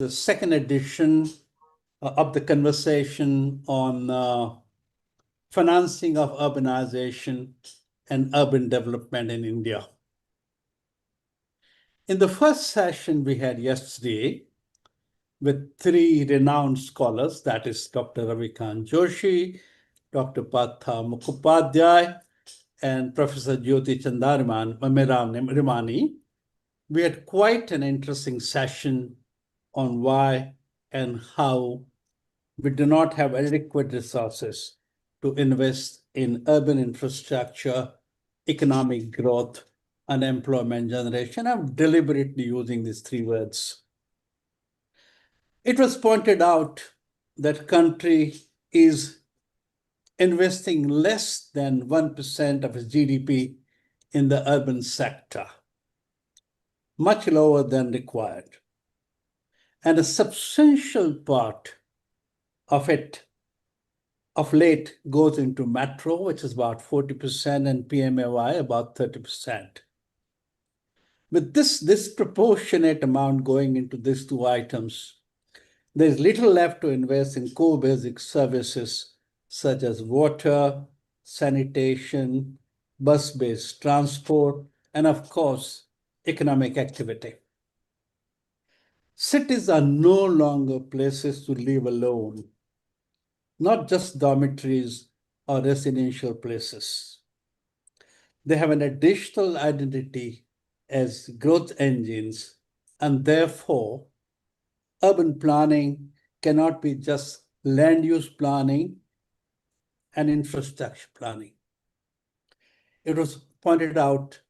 The second edition of the conversation on financing of urbanization and urban development in India. In the first session we had yesterday with three renowned scholars, that is Dr. Ravikant Joshi, Dr. Partha Mukhopadhyay, and Professor Jyoti Rimani, we had quite an interesting session on why and how we do not have adequate resources to invest in urban infrastructure, economic growth, and employment generation. I'm deliberately using these three words. It was pointed out that country is investing less than 1% of its GDP in the urban sector, much lower than required. And a substantial part of it of late goes into metro, which is about 40%, and PMAY about 30%. With this disproportionate amount going into these two items, there's little left to invest in core basic services such as water, sanitation, bus-based transport, and of course, economic activity. Cities are no longer places to live alone, not just dormitories or residential places. They have an additional identity as growth engines, and therefore, urban planning cannot be just land use planning and infrastructure planning. It was pointed out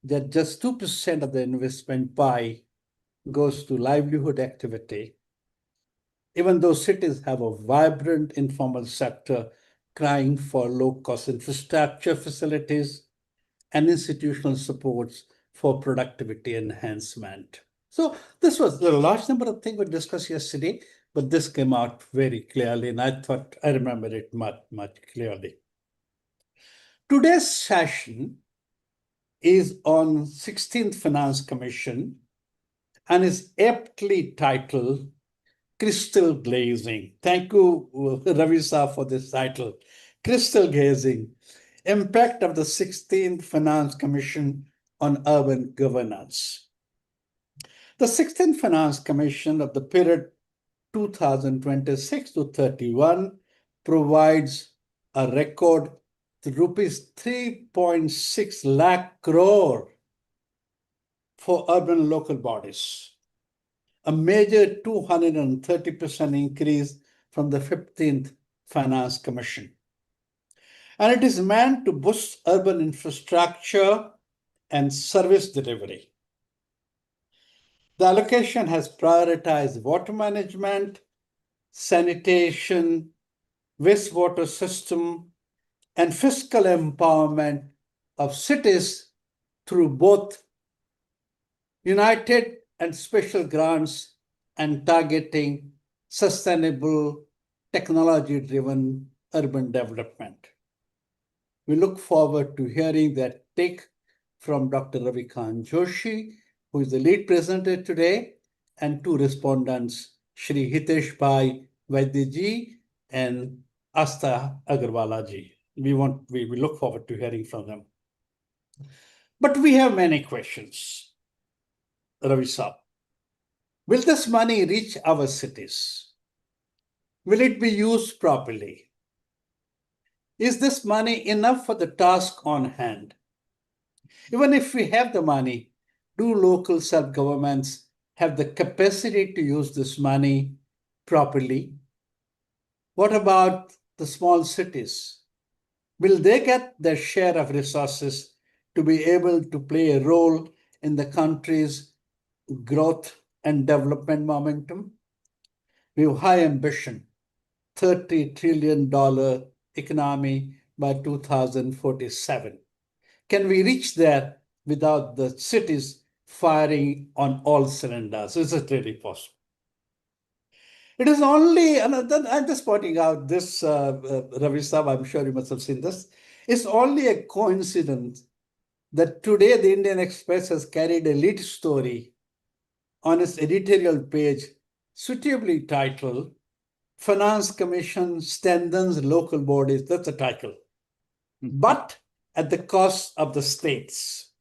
that just 2% of the investment pie goes to livelihood activity, even though cities have a vibrant informal sector crying for low-cost infrastructure facilities and institutional supports for productivity enhancement. So this was a large number of things we discussed yesterday, but this came out very clearly, and I thought I remember it much clearly. Today's session is on 16th Finance Commission and is aptly titled Crystal Glazing. Thank you, Ravi Sir, for this title. Crystal Glazing, Impact of the 16th Finance Commission on Urban Governance. The 16th Finance Commission of the period 2026 to 31 provides a record rupees 3.6 lakh crore for urban local bodies, a major 230% increase from the 15th Finance Commission. And it is meant to boost urban infrastructure and service delivery. The allocation has prioritized water management, sanitation, wastewater system, and fiscal empowerment of cities through both united and special grants and targeting sustainable, technology-driven urban development. We look forward to hearing that take from Dr. Ravikant Joshi, who is the lead presenter today, and two respondents, Shri Hitesh Bhai Vaidya ji and Astha Agarwalla ji. We look forward to hearing from them. But we have many questions. Ravi Saab, will this money reach our cities? Will it be used properly? Is this money enough for the task on hand? Even if we have the money, do local self-governments have the capacity to use this money properly? What about the small cities? Will they get their share of resources to be able to play a role in the country's growth and development momentum? We have high ambition, $30 trillion economy by 2047. Can we reach there without the cities firing on all cylinders? Is it really possible? It is only, and I'm just pointing out this, Ravi Saab, I'm sure you must have seen this. It's only a coincidence that today the Indian Express has carried a lead story on its editorial page suitably titled Finance Commission Strengthens Local Bodies. That's the title. But at the cost of the states.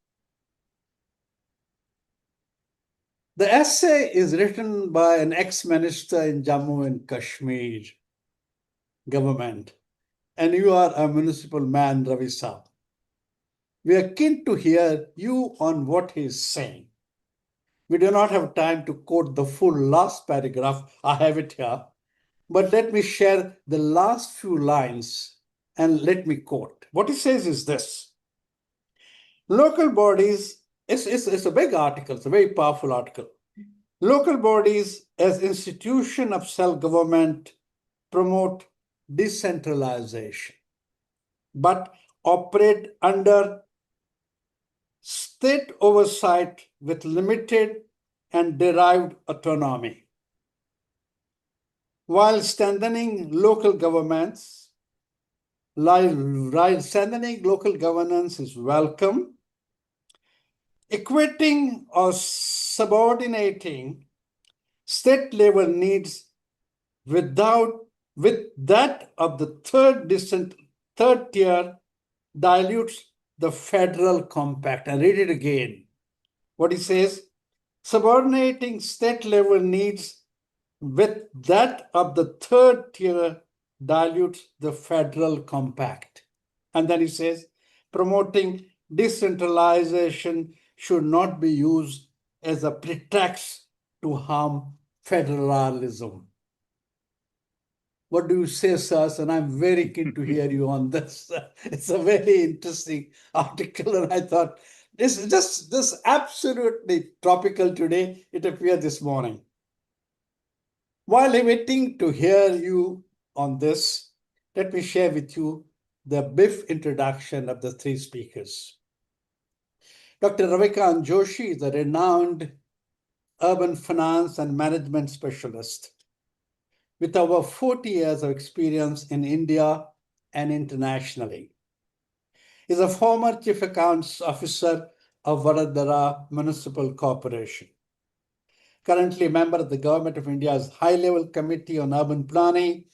The essay is written by an ex-minister in Jammu and Kashmir government, and you are a municipal man, Ravi Saab. We are keen to hear you on what he is saying. We do not have time to quote the full last paragraph. I have it here. But let me share the last few lines and let me quote. What he says is this. Local bodies, it's a big article, it's a very powerful article. Local bodies as institution of self-government promote decentralization, but operate under state oversight with limited and derived autonomy. While strengthening local governance, strengthening local governance is welcome, equating or subordinating state level needs with that of the third tier dilutes the federal compact. And read it again. What he says, subordinating state level needs with that of the third tier dilutes the federal compact. And then he says, promoting decentralization should not be used as a pretext to harm federalism. What do you say, sir? And I'm very keen to hear you on this. It's a very interesting article, and I thought this is just absolutely topical today. It appeared this morning. While waiting to hear you on this, let me share with you the brief introduction of the three speakers. Dr. Ravikant Joshi is a renowned urban finance and management specialist with over 40 years of experience in India and internationally. He's a former Chief Accounts Officer of Vadodara Municipal Corporation. Currently a member of the Government of India's High-Level Committee on Urban Planning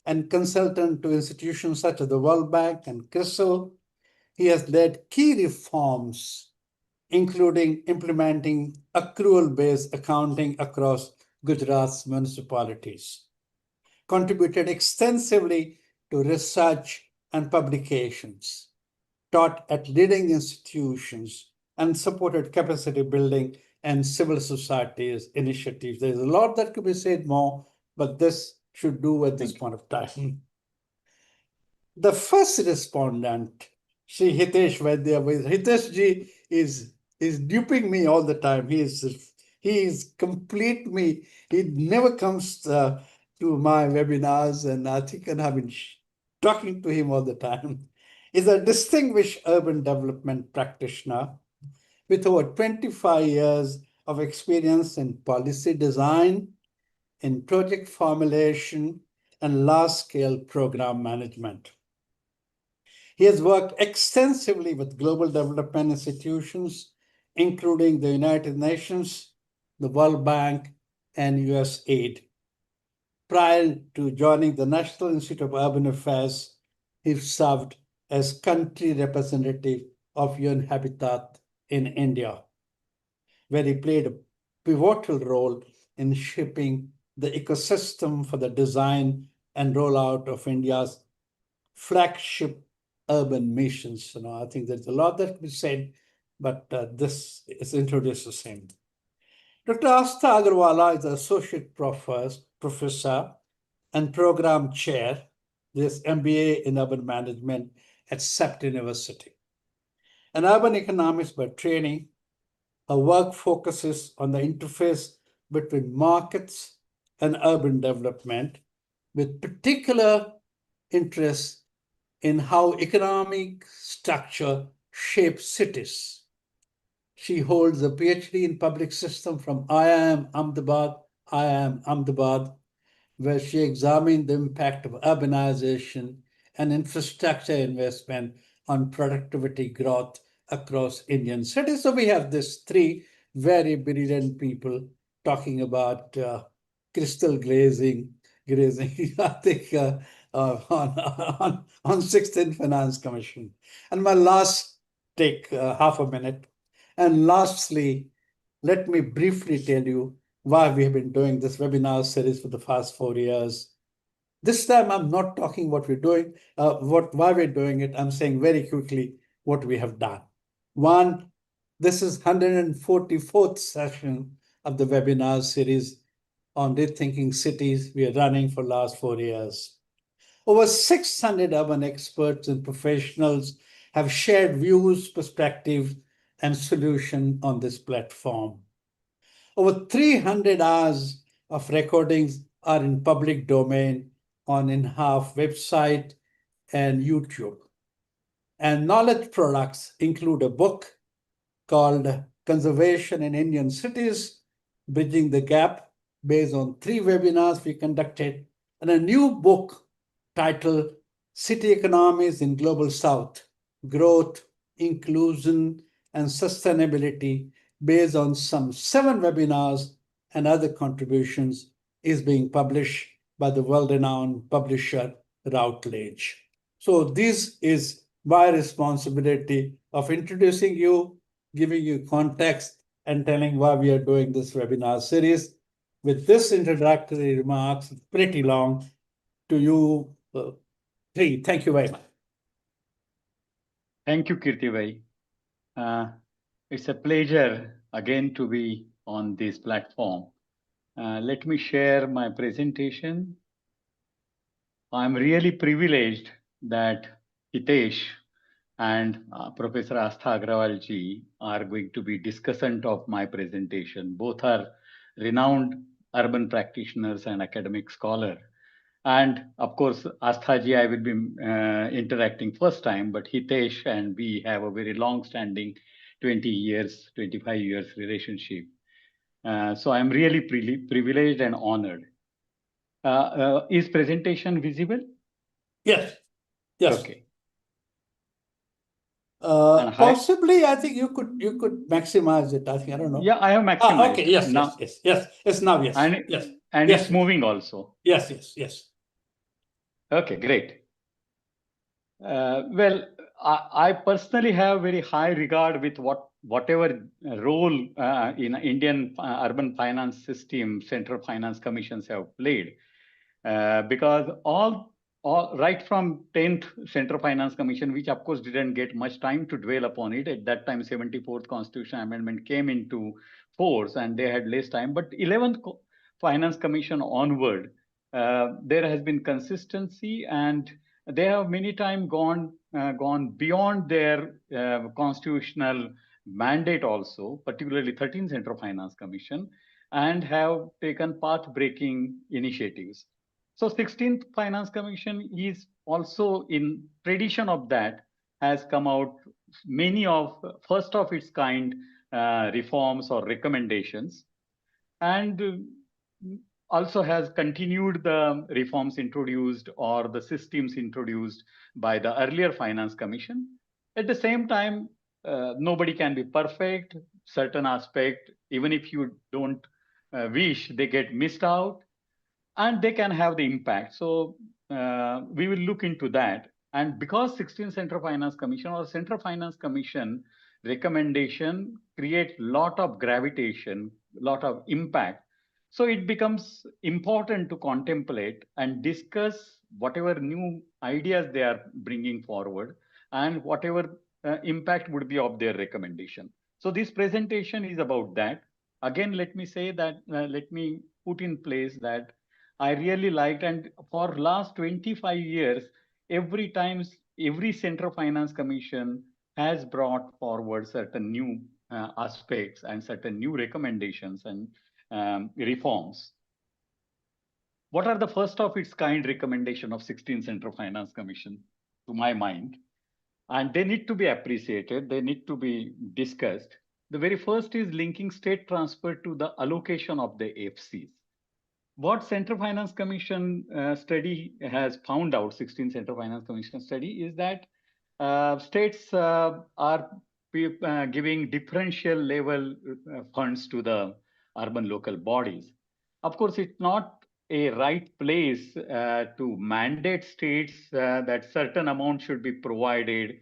and consultant to institutions such as the World Bank and CRISIL. He has led key reforms, including implementing accrual-based accounting across Gujarat's municipalities, contributed extensively to research and publications, taught at leading institutions, and supported capacity building and civil societies initiatives. There's a lot that could be said more, but this should do at this point of time. The first respondent, Shri Hitesh Vaidya, Hitesh ji is duping me all the time. He is complete me. He never comes to my webinars, and I think I've been talking to him all the time. He's a distinguished urban development practitioner with over 25 years of experience in policy design, in project formulation, and large-scale program management. He has worked extensively with global development institutions, including the United Nations, the World Bank, and USAID. Prior to joining the National Institute of Urban Affairs, he served as country representative of UN Habitat in India, where he played a pivotal role in shaping the ecosystem for the design and rollout of India's flagship urban missions. I think there's a lot that can be said, but this is introduced the same. Dr. Astha Agarwalla is an associate professor and program chair, this MBA in urban management at CEPT University. An urban economist by training, her work focuses on the interface between markets and urban development, with particular interest in how economic structure shapes cities. She holds a PhD in public system from IIM Ahmedabad, where she examined the impact of urbanization and infrastructure investment on productivity growth across Indian cities. So we have these three very brilliant people talking about crystal grazing, I think, on 16th Finance Commission. And my last take, half a minute. And lastly, let me briefly tell you why we have been doing this webinar series for the past 4 years. This time, I'm not talking what we're doing, why we're doing it. I'm saying very quickly what we have done. One, this is 144th session of the webinar series on rethinking cities we are running for last 4 years. Over 600 urban experts and professionals have shared views, perspectives, and solutions on this platform. Over 300 hours of recordings are in public domain on INHAF website and YouTube. And knowledge products include a book called Conservation in Indian Cities, Bridging the Gap, based on 3 webinars we conducted, and a new book titled City Economies in Global South, Growth, Inclusion, and Sustainability, based on some 7 webinars and other contributions, is being published by the world-renowned publisher Routledge. So this is my responsibility of introducing you, giving you context, and telling why we are doing this webinar series. With this introductory remarks, pretty long, to you three. Thank you very much. Thank you, Kirti bhai. It's a pleasure again to be on this platform. Let me share my presentation. I'm really privileged that Hitesh and Professor Astha Agarwalla ji are going to be discussant of my presentation. Both are renowned urban practitioners and academic scholar. And of course, Astha ji, I will be interacting first time, but Hitesh and we have a very long-standing 20 years, 25 years relationship. So I'm really privileged and honored. Is presentation visible? Yes. Yes. Okay. Possibly, I think you could maximize it. I think, I don't know. Yeah, I have maximized. Okay. Yes. Now, yes. Now, yes. And, yes. And yes. it's moving also. Yes. Okay, great. Well, I personally have very high regard with whatever role in Indian urban finance system central finance commissions have played, because all right from 10th Central Finance Commission, which of course didn't get much time to dwell upon it at that time, 74th Constitutional Amendment came into force and they had less time. But 11th Finance Commission onward, there has been consistency, and they have many times gone beyond their constitutional mandate also, particularly 13th Central Finance Commission, and have taken path-breaking initiatives. So 16th Finance Commission is also in tradition of that, has come out many of first of its kind reforms or recommendations, and also has continued the reforms introduced or the systems introduced by the earlier Finance Commission. At the same time, nobody can be perfect. Certain aspect, even if you don't wish, they get missed out, and they can have the impact. So we will look into that. And because 16th Central Finance Commission or Central Finance Commission recommendation create lot of gravitation, lot of impact, so it becomes important to contemplate and discuss whatever new ideas they are bringing forward and whatever impact would be of their recommendation. So this presentation is about that. Again, let me say that, let me put in place that I really liked, and for last 25 years, every Central Finance Commission has brought forward certain new aspects and certain new recommendations and reforms. What are the first of its kind recommendation of 16th Central Finance Commission, to my mind? And they need to be appreciated, they need to be discussed. The very first is linking state transfer to the allocation of the FCs. What Central Finance Commission study has found out, 16th Central Finance Commission study, is that states are giving differential level funds to the urban local bodies. Of course, it's not a right place to mandate states that certain amount should be provided.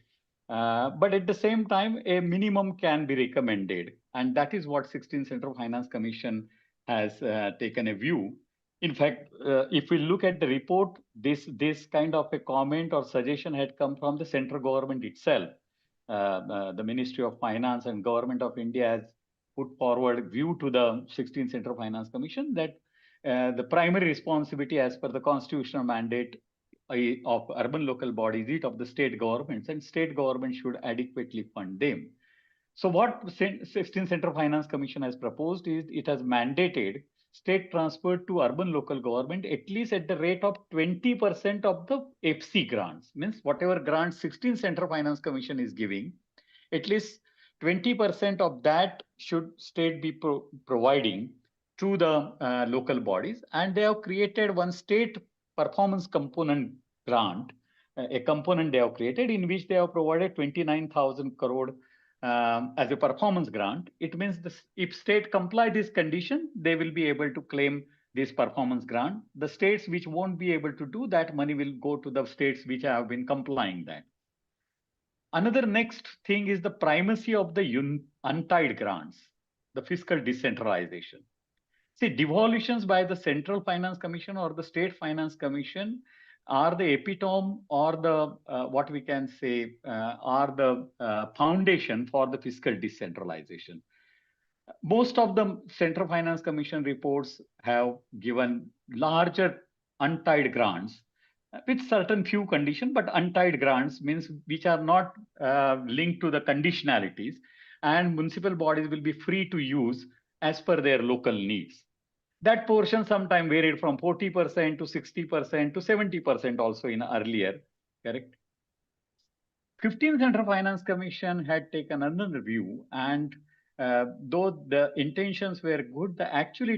But at the same time, a minimum can be recommended. And that is what 16th Central Finance Commission has taken a view. In fact, if we look at the report, this kind of a comment or suggestion had come from the central government itself. The Ministry of Finance and Government of India has put forward view to the 16th Central Finance Commission that the primary responsibility as per the constitutional mandate of urban local bodies is of the state governments, and state governments should adequately fund them. So what 16th Central Finance Commission has proposed is it has mandated state transfer to urban local government at least at the rate of 20% of the FC grants. Means whatever grants 16th Central Finance Commission is giving, at least 20% of that should state be providing to the local bodies. And they have created one state performance component grant, a component they have created in which they have provided 29,000 crore as a performance grant. It means this, if state comply this condition, they will be able to claim this performance grant. The states which won't be able to do that, money will go to the states which have been complying that. Another next thing is the primacy of the untied grants, the fiscal decentralization. See, devolutions by the Central Finance Commission or the State Finance Commission are the epitome or the what we can say are the foundation for the fiscal decentralization. Most of the Central Finance Commission reports have given larger untied grants with certain few conditions, but untied grants means which are not linked to the conditionalities, and municipal bodies will be free to use as per their local needs. That portion sometimes varied from 40% to 60% to 70% also in earlier, correct? 15th Central Finance Commission had taken another view, and though the intentions were good, the actual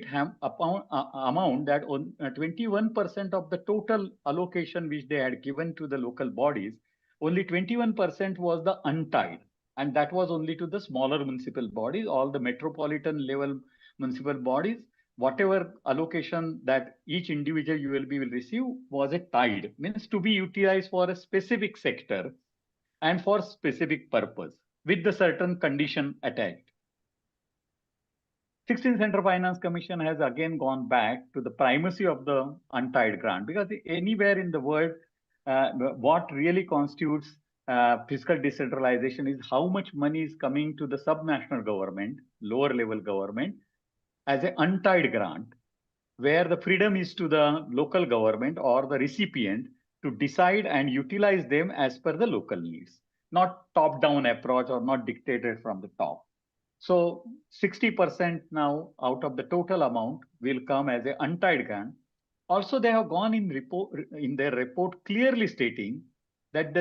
amount that 21% of the total allocation which they had given to the local bodies, only 21% was the untied, and that was only to the smaller municipal bodies. All the metropolitan level municipal bodies, whatever allocation that each individual ULB will receive was a tied, means to be utilized for a specific sector and for specific purpose with the certain condition attached. 16th Central Finance Commission has again gone back to the primacy of the untied grant, because anywhere in the world, what really constitutes fiscal decentralization is how much money is coming to the subnational government, lower level government, as an untied grant, where the freedom is to the local government or the recipient to decide and utilize them as per the local needs, not top-down approach or not dictated from the top. So 60% now out of the total amount will come as an untied grant. Also, they have gone in their report clearly stating that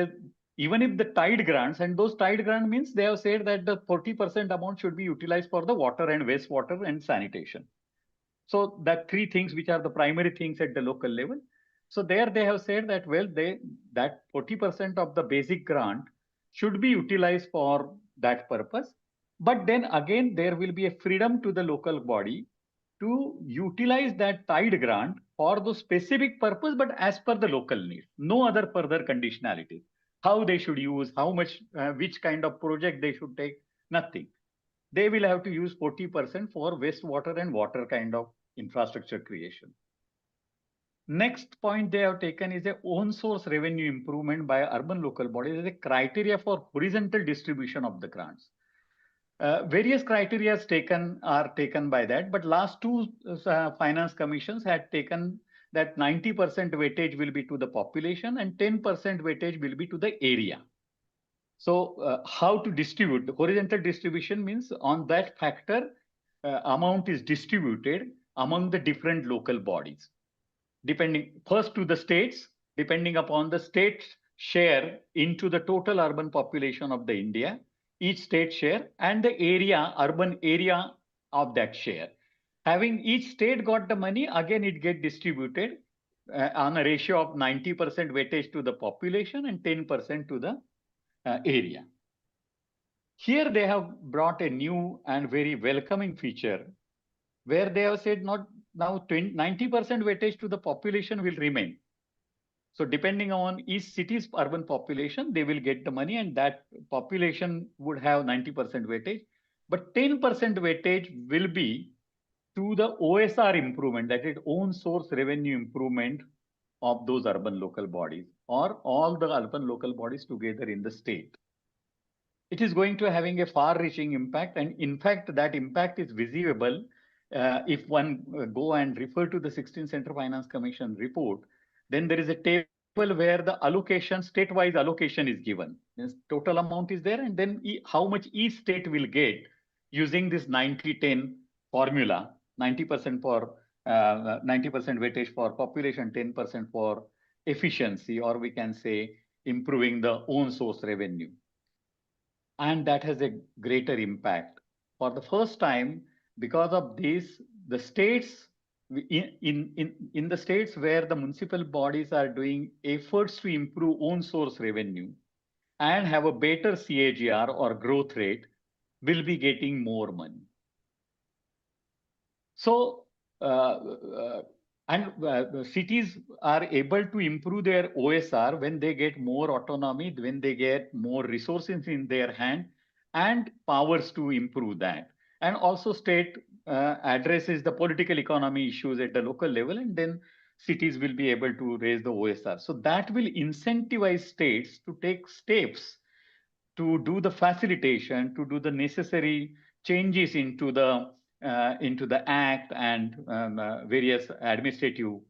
even if the tied grants, and those tied grants means they have said that the 40% amount should be utilized for the water and wastewater and sanitation. So that three things which are the primary things at the local level. So there they have said that, well, that 40% of the basic grant should be utilized for that purpose. But then again, there will be a freedom to the local body to utilize that tied grant for the specific purpose, but as per the local needs, no other further conditionalities. How they should use, how much, which kind of project they should take, nothing. They will have to use 40% for wastewater and water kind of infrastructure creation. Next point they have taken is a own source revenue improvement by urban local bodies as a criteria for horizontal distribution of the grants. Various criteria are taken by that, but last two finance commissions had taken that 90% weightage will be to the population and 10% weightage will be to the area. So how to distribute? The horizontal distribution means on that factor, amount is distributed among the different local bodies. Depending first to the states, depending upon the state's share into the total urban population of the India, each state share and the area, urban area of that share. Having each state got the money, again it get distributed on a ratio of 90% weightage to the population and 10% to the area. Here they have brought a new and very welcoming feature where they have said not now 90% weightage to the population will remain. So depending on each city's urban population, they will get the money, and that population would have 90% weightage. But 10% weightage will be to the OSR improvement, that is own source revenue improvement of those urban local bodies, or all the urban local bodies together in the state. It is going to having a far-reaching impact, and in fact, that impact is visible if one go and refer to the 16th Central Finance Commission report. Then there is a table where the allocation, state-wise allocation is given. This total amount is there, and then how much each state will get using this 90-10 formula, 90% for 90% weightage for population, 10% for efficiency, or we can say improving the own source revenue. And that has a greater impact. For the first time, because of this, the states, in the states where the municipal bodies are doing efforts to improve own source revenue and have a better CAGR or growth rate, will be getting more money. So, cities are able to improve their OSR when they get more autonomy, when they get more resources in their hand and powers to improve that. And also state addresses the political economy issues at the local level, and then cities will be able to raise the OSR. So that will incentivize states to take steps to do the facilitation, to do the necessary changes into the act and various administrative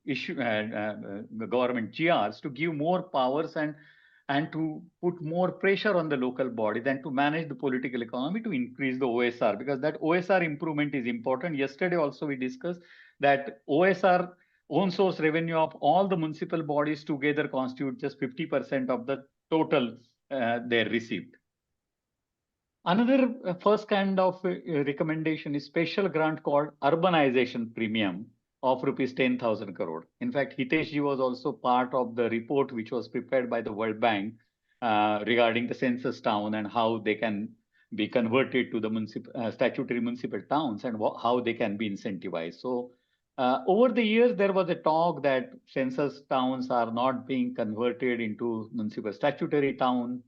government GRs to give more powers and to put more pressure on the local bodies and to manage the political economy to increase the OSR, because that OSR improvement is important. Yesterday also we discussed that OSR, own source revenue of all the municipal bodies together constitute just 50% of the total they received. Another first kind of recommendation is special grant called urbanization premium of rupees 10,000 crore. In fact, Hitesh ji was also part of the report which was prepared by the World Bank regarding the census town and how they can be converted to the statutory municipal towns and how they can be incentivized. So over the years, there was a talk that census towns are not being converted into municipal statutory towns.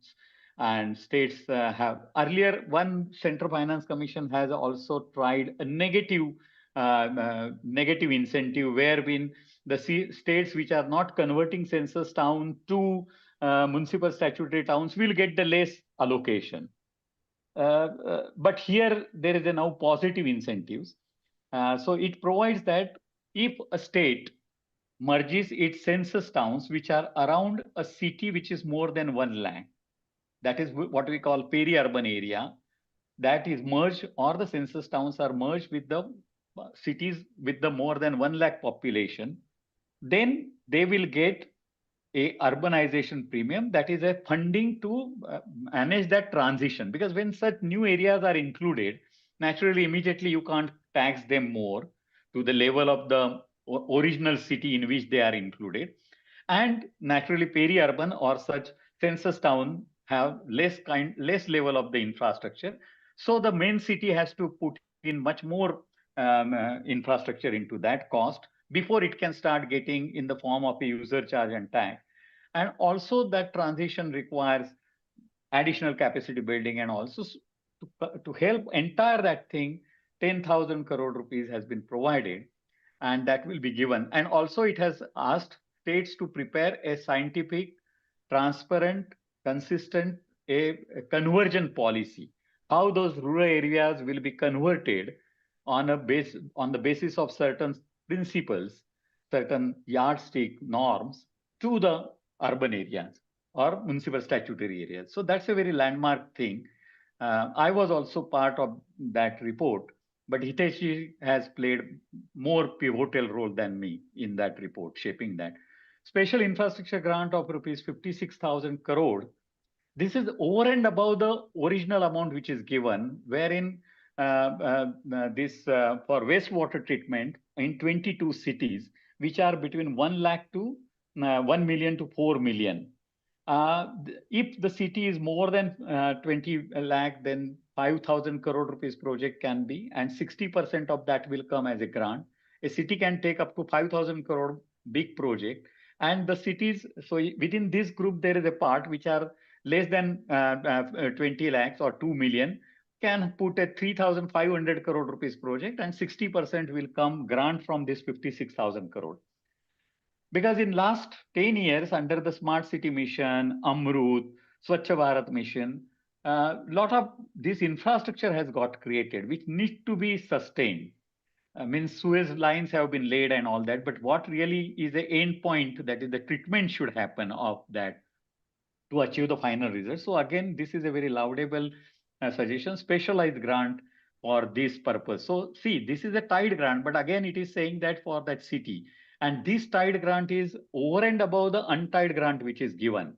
And states have earlier, one Central Finance Commission has also tried a negative incentive wherein the states which are not converting census town to municipal statutory towns will get the less allocation. But here there is a now positive incentives. So it provides that if a state merges its census towns which are around a city which is more than 1 lakh, that is what we call peri-urban area, that is merged, or the census towns are merged with the cities with the more than 1 lakh population, then they will get a urbanization premium, that is a funding to manage that transition. Because when such new areas are included, naturally, immediately you can't tax them more to the level of the original city in which they are included. And naturally, peri-urban or such census town have less level of the infrastructure. So the main city has to put in much more infrastructure into that cost before it can start getting in the form of a user charge and tax. And also that transition requires additional capacity building, and also to help entire that thing, 10,000 crore rupees has been provided, and that will be given. And also it has asked states to prepare a scientific, transparent, consistent, a conversion policy, how those rural areas will be converted on the basis of certain principles, certain yardstick norms to the urban areas or municipal statutory areas. So that's a very landmark thing. I was also part of that report, but Hitesh has played more pivotal role than me in that report, shaping that. Special infrastructure grant of rupees 56,000 crore. This is over and above the original amount which is given, wherein this for wastewater treatment in 22 cities, which are between 1 lakh to 1 million to 4 million. If the city is more than 20 lakh, then 5,000 crore rupees project can be, and 60% of that will come as a grant. A city can take up to 5,000 crore big project, and the cities, so within this group, there is a part which are less than 20 lakhs or 2 million, can put a 3,500 crore rupees project, and 60% will come grant from this 56,000 crore. Because in last 10 years, under the Smart City Mission, Amrut, Swachh Bharat Mission, lot of this infrastructure has got created, which needs to be sustained. Means Suez lines have been laid and all that, but what really is the end point, that is the treatment should happen of that to achieve the final result. So again, this is a very laudable suggestion, specialized grant for this purpose. So see, this is a tied grant, but again, it is saying that for that city. And this tied grant is over and above the untied grant which is given.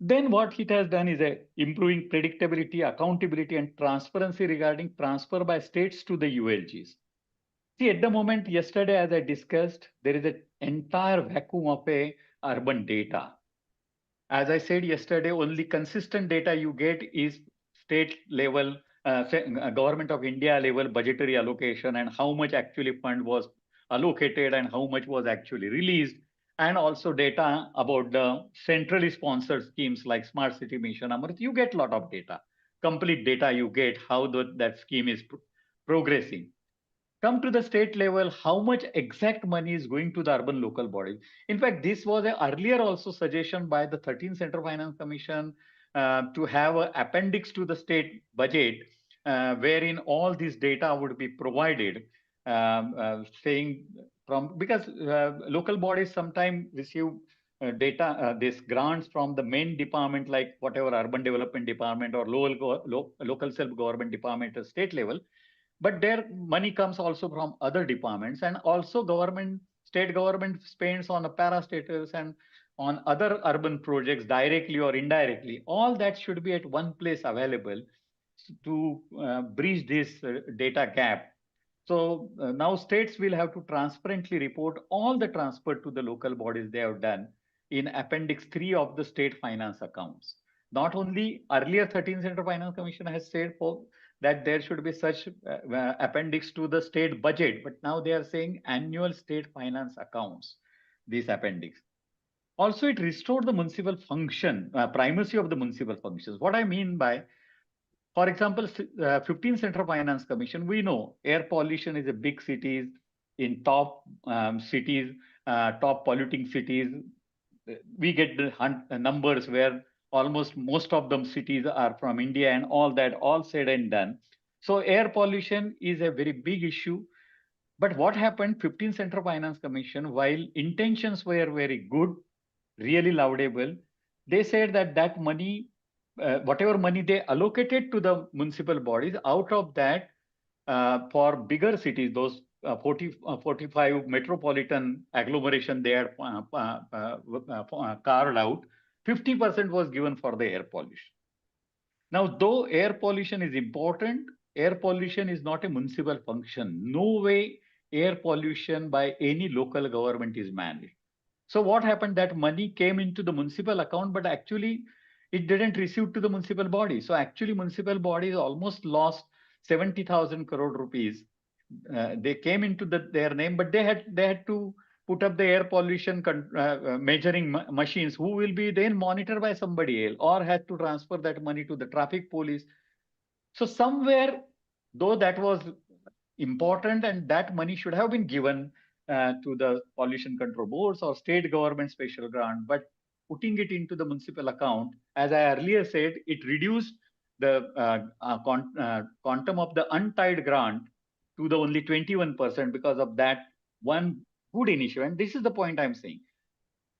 Then what it has done is improving predictability, accountability, and transparency regarding transfer by states to the ULGs. See, at the moment, yesterday, as I discussed, there is an entire vacuum of urban data. As I said yesterday, only consistent data you get is state level, government of India level budgetary allocation, and how much actually fund was allocated and how much was actually released, and also data about the centrally sponsored schemes like Smart City Mission, Amrit. You get a lot of data, complete data you get how that scheme is progressing. Come to the state level, how much exact money is going to the urban local bodies. In fact, this was an earlier also suggestion by the 13th Central Finance Commission to have an appendix to the state budget wherein all this data would be provided, saying from, because local bodies sometimes receive data, this grants from the main department, like whatever urban development department or local self-government department at state level. But their money comes also from other departments, and also state government spends on a parastatals and on other urban projects directly or indirectly. All that should be at one place available to bridge this data gap. So now states will have to transparently report all the transfer to the local bodies they have done in Appendix 3 of the state finance accounts. Not only earlier 13th Central Finance Commission has said that there should be such appendix to the state budget, but now they are saying annual state finance accounts, this appendix. Also, it restored the municipal function, primacy of the municipal functions. What I mean by, for example, 15th Central Finance Commission, we know air pollution is a big cities, in top cities, top polluting cities. We get the numbers where almost most of them cities are from India, and all that, all said and done. So air pollution is a very big issue. But what happened, 15th Central Finance Commission, while intentions were very good, really laudable, they said that money, whatever money they allocated to the municipal bodies, out of that, for bigger cities, those 45 metropolitan agglomeration they had carved out, 50% was given for the air pollution. Now, though air pollution is important, air pollution is not a municipal function. No way air pollution by any local government is managed. So what happened, that money came into the municipal account, but actually it didn't receive to the municipal body. So actually municipal bodies almost lost 70,000 crore rupees. They came into their name, but they had to put up the air pollution measuring machines, who will be then monitored by somebody else, or had to transfer that money to the traffic police. So somewhere, though that was important and that money should have been given to the pollution control boards or state government special grant, but putting it into the municipal account, as I earlier said, it reduced the quantum of the untied grant to the only 21% because of that one good initiative. And this is the point I'm saying.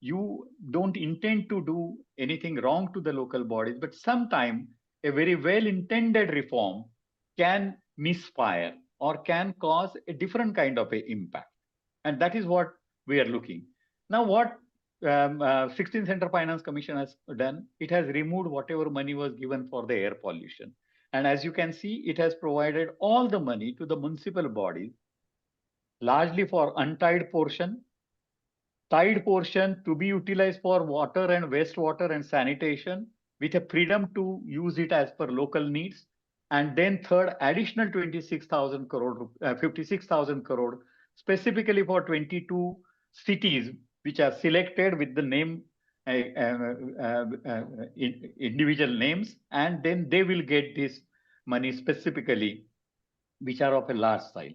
You don't intend to do anything wrong to the local bodies, but sometimes a very well-intended reform can misfire or can cause a different kind of a impact. And that is what we are looking. Now, what 16th Central Finance Commission has done, it has removed whatever money was given for the air pollution. And as you can see, it has provided all the money to the municipal bodies, largely for untied portion, tied portion to be utilized for water and wastewater and sanitation with a freedom to use it as per local needs. And then third, additional 26,000 crore, 56,000 crore, specifically for 22 cities, which are selected with the name, individual names, and then they will get this money specifically, which are of a large size.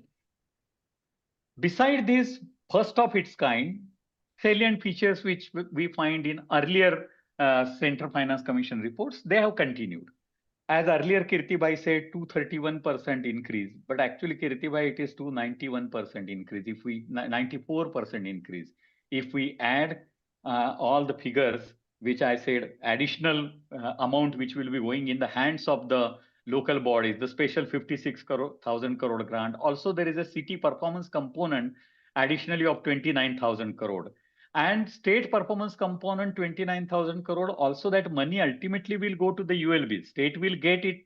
Beside this, first of its kind, salient features which we find in earlier Central Finance Commission reports, they have continued. As earlier Kirtibai said, 231% increase, but actually Kirtibai, it is 291% increase. If we 94% increase, if we add all the figures which I said, additional amount which will be going in the hands of the local bodies, the special 56,000 crore grant. Also, there is a city performance component additionally of 29,000 crore. And state performance component 29,000 crore. Also, that money ultimately will go to the ULB. State will get it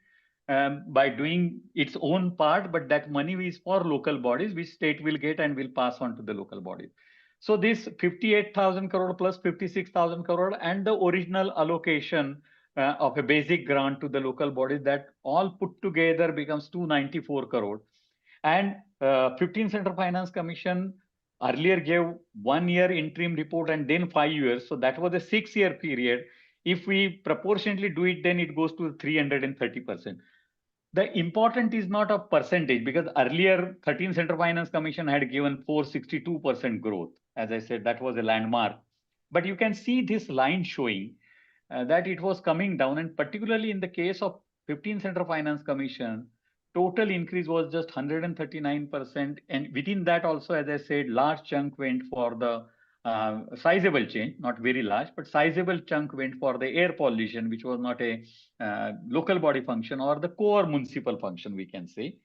by doing its own part, but that money is for local bodies, which state will get and will pass on to the local bodies. So this 58,000 crore plus 56,000 crore and the original allocation of a basic grant to the local bodies, that all put together becomes 294 crore. And 15 Central Finance Commission earlier gave 1 year interim report and then 5 years. So that was a 6-year period. If we proportionately do it, then it goes to 330%. The important is not a percentage, because earlier 13 Central Finance Commission had given 462% growth. As I said, that was a landmark. But you can see this line showing that it was coming down, and particularly in the case of 15 Central Finance Commission, total increase was just 139%. And within that also, as I said, large chunk went for the sizable change, not very large, but sizable chunk went for the air pollution, which was not a local body function or the core municipal function, we can say.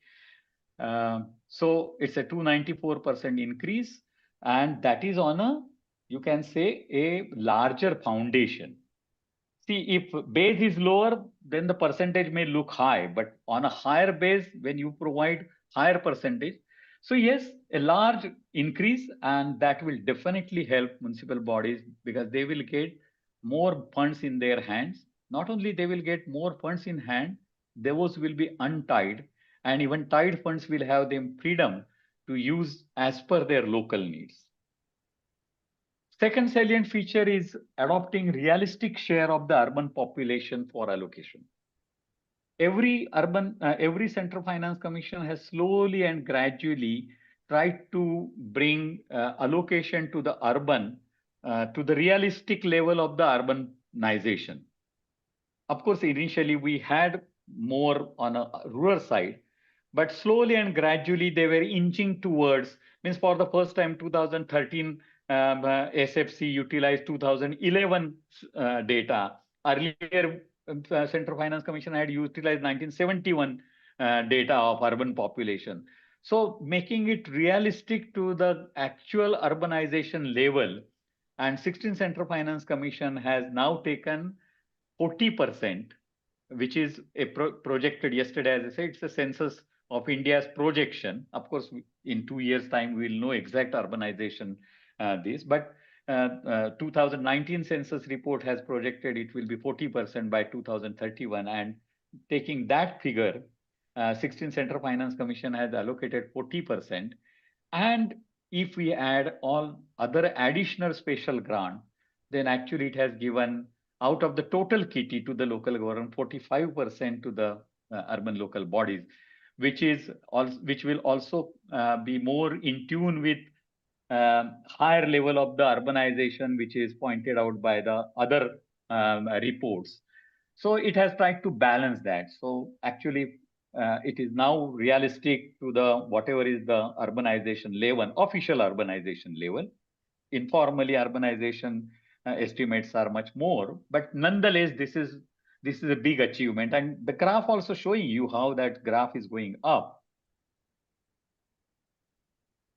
So it's a 294% increase, and that is on a, you can say, a larger foundation. See, if base is lower, then the percentage may look high, but on a higher base, when you provide higher percentage, so yes, a large increase, and that will definitely help municipal bodies, because they will get more funds in their hands. Not only they will get more funds in hand, those will be untied, and even tied funds will have them freedom to use as per their local needs. Second salient feature is adopting realistic share of the urban population for allocation. Every Central Finance Commission has slowly and gradually tried to bring allocation to the urban, to the realistic level of the urbanization. Of course, initially we had more on a rural side, but slowly and gradually they were inching towards, means for the first time 2013, SFC utilized 2011 data. Earlier, Central Finance Commission had utilized 1971 data of urban population. So making it realistic to the actual urbanization level, and 16 Central Finance Commission has now taken 40%, which is a projected yesterday, as I said, it's a census of India's projection. Of course, in 2 years' time, we'll know exact urbanization but 2019 census report has projected it will be 40% by 2031, and taking that figure, 16 Central Finance Commission has allocated 40%, and if we add all other additional special grant, then actually it has given out of the total kitty to the local government 45% to the urban local bodies, which will also be more in tune with higher level of the urbanization, which is pointed out by the other reports. So it has tried to balance that. So actually, it is now realistic to the whatever is the urbanization level, official urbanization level. Informally, urbanization estimates are much more, but nonetheless, this is a big achievement. And the graph also showing you how that graph is going up.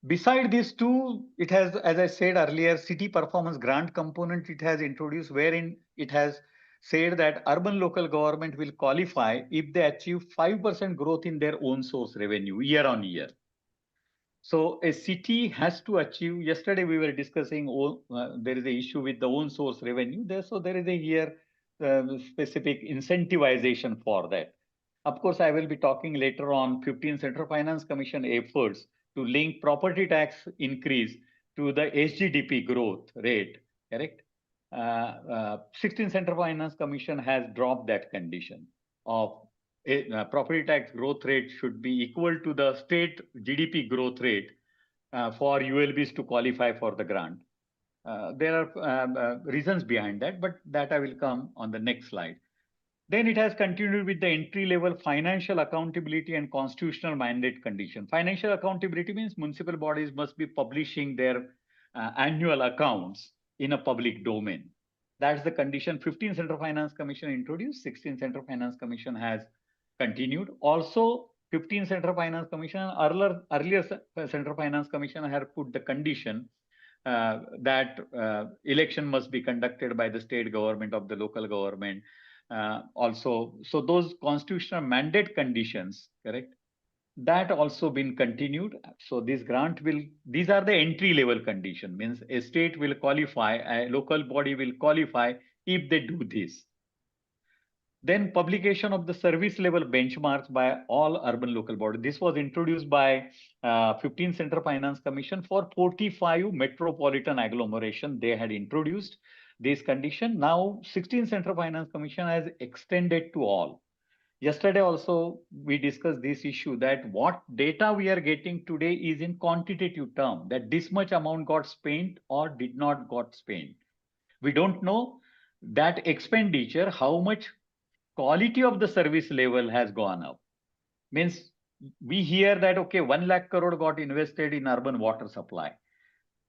Beside these two, it has, as I said earlier, city performance grant component it has introduced, wherein it has said that urban local government will qualify if they achieve 5% growth in their own source revenue year on year. So a city has to achieve, yesterday we were discussing, there is an issue with the own source revenue there. So there is a here specific incentivization for that. Of course, I will be talking later on 15 Central Finance Commission efforts to link property tax increase to the SGDP growth rate, correct? 16 Central Finance Commission has dropped that condition of property tax growth rate should be equal to the state GDP growth rate for ULBs to qualify for the grant. There are reasons behind that, but that I will come on the next slide. Then it has continued with the entry-level financial accountability and constitutional mandate condition. Financial accountability means municipal bodies must be publishing their annual accounts in a public domain. That's the condition 15 Central Finance Commission introduced, 16 Central Finance Commission has continued. Also, 15 Central Finance Commission, earlier Central Finance Commission had put the condition that election must be conducted by the state government of the local government. Also, so those constitutional mandate conditions, correct? That also been continued. So this grant will, these are the entry level condition, means a state will qualify, a local body will qualify if they do this. Then publication of the service level benchmarks by all urban local bodies. This was introduced by 15 Central Finance Commission for 45 metropolitan agglomeration. They had introduced this condition. Now 16 Central Finance Commission has extended to all. Yesterday also we discussed this issue that what data we are getting today is in quantitative term, that this much amount got spent or did not got spent. We don't know that expenditure, how much quality of the service level has gone up. Means we hear that, okay, 1 lakh crore got invested in urban water supply,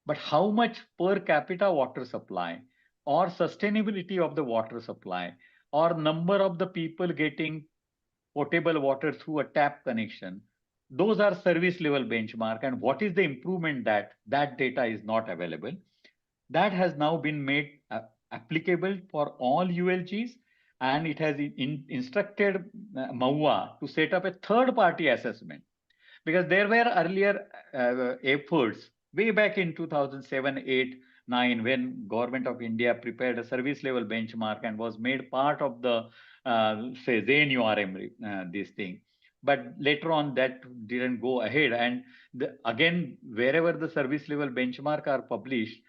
but how much per capita water supply or sustainability of the water supply or number of the people getting potable water through a tap connection, those are service level benchmark. And what is the improvement that data is not available? That has now been made applicable for all ULGs, and it has instructed MIUA to set up a third party assessment, because there were earlier efforts way back in 2007, 8, 9, when Government of India prepared a service level benchmark and was made part of the say NIUA this thing. But later on that didn't go ahead, and again wherever the service level benchmark are published,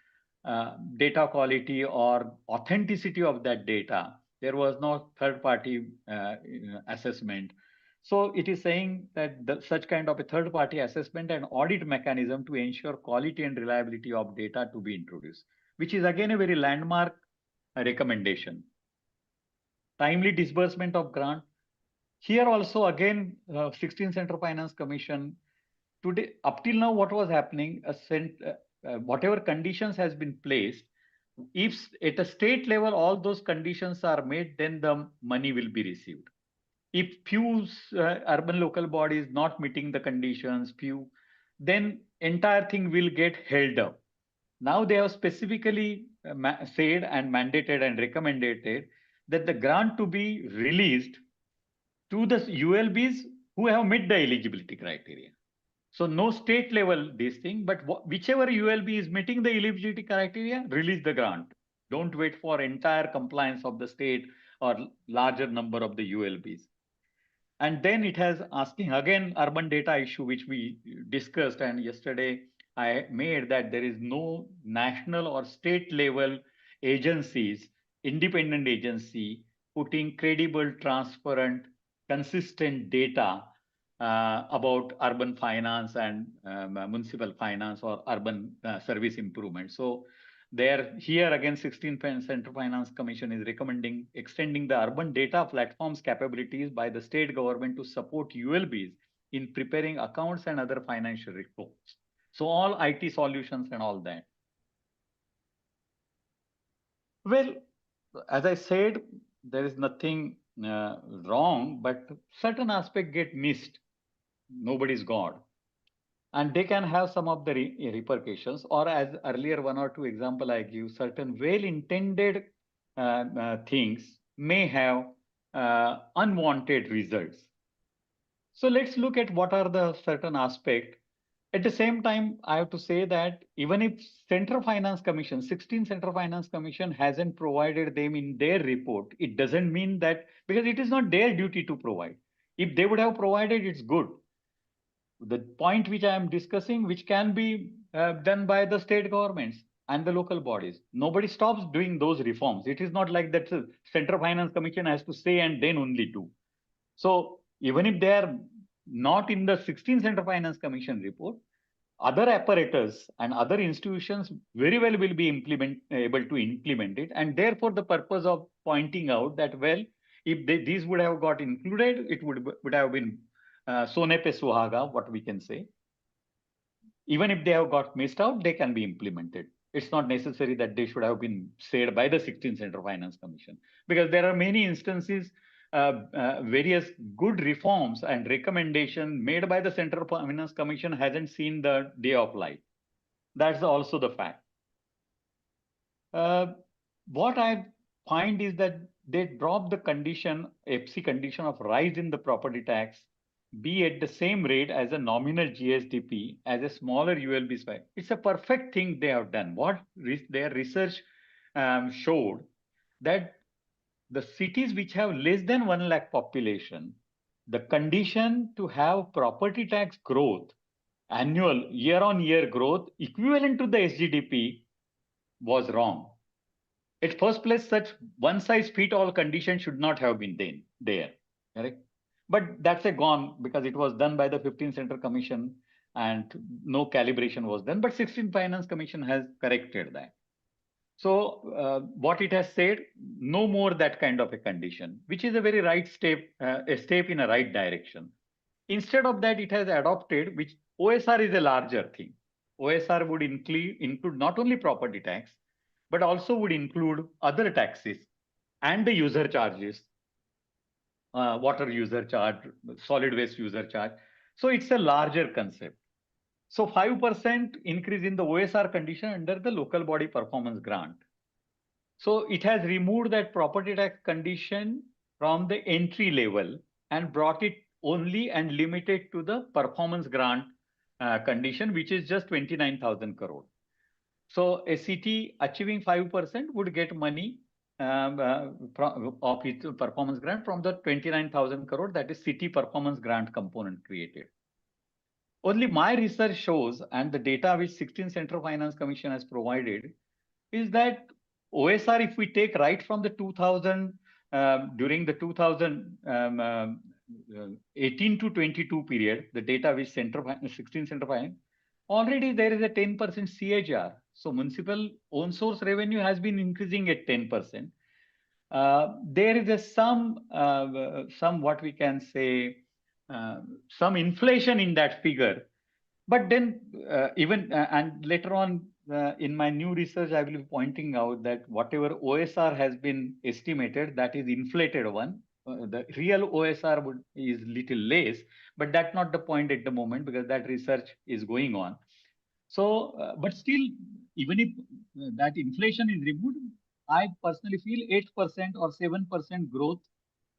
data quality or authenticity of that data, there was no third party assessment. So it is saying that such kind of a third party assessment and audit mechanism to ensure quality and reliability of data to be introduced, which is again a very landmark recommendation. Timely disbursement of grant. Here also again 16 Central Finance Commission, today up till now what was happening, whatever conditions has been placed, if at a state level all those conditions are met, then the money will be received. If few urban local bodies not meeting the conditions, then entire thing will get held up. Now they have specifically said and mandated and recommended that the grant to be released to the ULBs who have met the eligibility criteria. So no state level this thing, but whichever ULB is meeting the eligibility criteria, release the grant. Don't wait for entire compliance of the state or larger number of the ULBs. And then it has asking again urban data issue, which we discussed, and yesterday I made that there is no national or state level agencies, independent agency putting credible, transparent, consistent data about urban finance and municipal finance or urban service improvement. So there, here again, 16 Central Finance Commission is recommending extending the urban data platforms capabilities by the state government to support ULBs in preparing accounts and other financial reports. So all IT solutions and all that. Well, as I said, there is nothing wrong, but certain aspects get missed. Nobody's God. And they can have some of the repercussions, or as earlier 1 or 2 example I give, certain well-intended things may have unwanted results. So let's look at what are the certain aspects. At the same time, I have to say that even if Central Finance Commission, 16 Central Finance Commission hasn't provided them in their report, it doesn't mean that, because it is not their duty to provide. If they would have provided, it's good. The point which I am discussing, which can be done by the state governments and the local bodies. Nobody stops doing those reforms. It is not like that Central Finance Commission has to say and then only do. So even if they are not in the 16th Central Finance Commission report, other apparatus and other institutions very well will be able to implement it. And therefore, the purpose of pointing out that, well, if these would have got included, it would have been Sone pe Suhaga, what we can say. Even if they have got missed out, they can be implemented. It's not necessary that they should have been said by the 16th Central Finance Commission, because there are many instances, various good reforms and recommendation made by the Central Finance Commission hasn't seen the day of light. That's also the fact. What I find is that they drop the condition, FC condition of rise in the property tax, be at the same rate as a nominal GSDP as a smaller ULB spike. It's a perfect thing they have done. What their research showed that the cities which have less than 1 lakh population, the condition to have property tax growth, annual year-on-year growth equivalent to the SGDP was wrong. At first place, such one-size-fits-all condition should not have been there. Correct? But that's a gone, because it was done by the 15th Central Commission and no calibration was done. But 16th Finance Commission has corrected that. So what it has said, no more that kind of a condition, which is a very right step, a step in a right direction. Instead of that, it has adopted, which OSR is a larger thing. OSR would include not only property tax, but also would include other taxes and the user charges, water user charge, solid waste user charge. So it's a larger concept. So 5% increase in the OSR condition under the local body performance grant. So it has removed that property tax condition from the entry level and brought it only and limited to the performance grant condition, which is just 29,000 crore. So a city achieving 5% would get money of its performance grant from the 29,000 crore, that is city performance grant component created. Only my research shows, and the data which 16th Central Finance Commission has provided, is that OSR, if we take right from the 2000, during the 2018 to 22 period, the data which 16th Central Finance, already there is a 10% CAGR. So municipal own source revenue has been increasing at 10%. There is a some what we can say, some inflation in that figure. But then and later on in my new research, I will be pointing out that whatever OSR has been estimated, that is inflated one. The real OSR is little less, but that's not the point at the moment, because that research is going on. So, but still, even if that inflation is removed, I personally feel 8% or 7% growth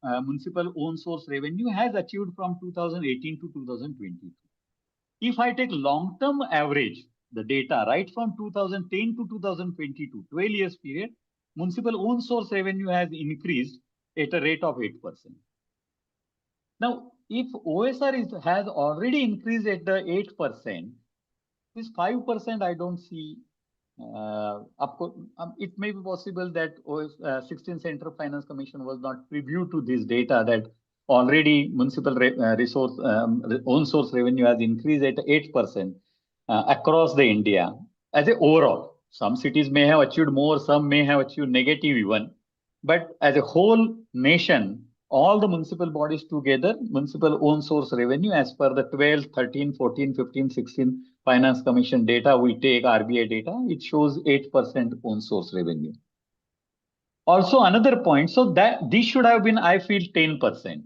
municipal own source revenue has achieved from 2018 to 2022. If I take long-term average, the data right from 2010 to 2022, 12 years period, municipal own source revenue has increased at a rate of 8%. Now, if OSR has already increased at the 8%, this 5% I don't see. Of course, it may be possible that 16th Central Finance Commission was not privy to this data, that already municipal resource own source revenue has increased at 8% across the India as a overall. Some cities may have achieved more, some may have achieved negative even, but as a whole nation, all the municipal bodies together, municipal own source revenue as per the 12, 13, 14, 15, 16 Finance Commission data, we take RBI data, it shows 8% own source revenue. Also another point, so that this should have been, I feel, 10%.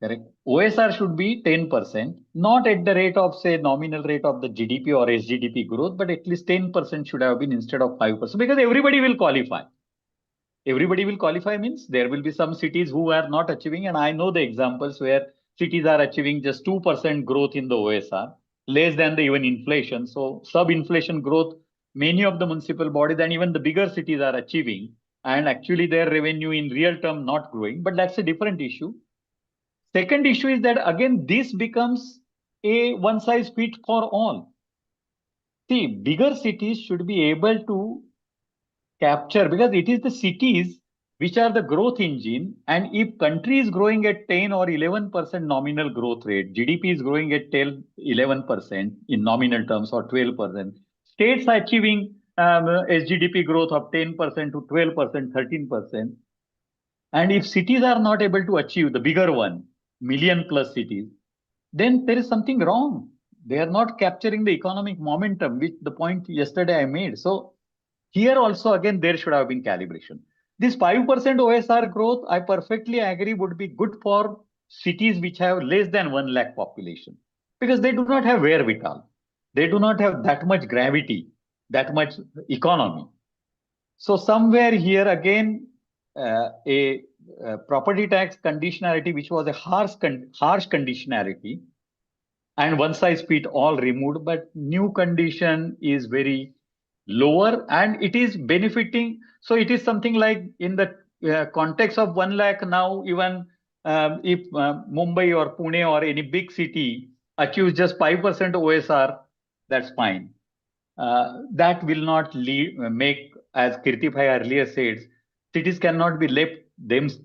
Correct. OSR should be 10%, not at the rate of, say, nominal rate of the GDP or SGDP growth, but at least 10% should have been instead of 5%, because everybody will qualify. Everybody will qualify means there will be some cities who are not achieving, and I know the examples where cities are achieving just 2% growth in the OSR, less than the even inflation. So sub-inflation growth, many of the municipal bodies and even the bigger cities are achieving, and actually their revenue in real term not growing, but that's a different issue. Second issue is that again, this becomes a one size fits for all. See, bigger cities should be able to capture, because it is the cities which are the growth engine. And if country is growing at 10 or 11% nominal growth rate, GDP is growing at 10, 11% in nominal terms or 12%, states are achieving SGDP growth of 10% to 12%, 13%. And if cities are not able to achieve the bigger one, million plus cities, then there is something wrong. They are not capturing the economic momentum, which the point yesterday I made. So here also, again, there should have been calibration. This 5% OSR growth, I perfectly agree, would be good for cities which have less than 1 lakh population, because they do not have wherewithal. They do not have that much gravity, that much economy. So somewhere here again, a property tax conditionality, which was a harsh conditionality, and one size fit all removed, but new condition is very lower and it is benefiting. So it is something like in the context of 1 lakh now, even if Mumbai or Pune or any big city achieves just 5% OSR, that's fine. That will not make, as Kirti Bhai earlier said, cities cannot be left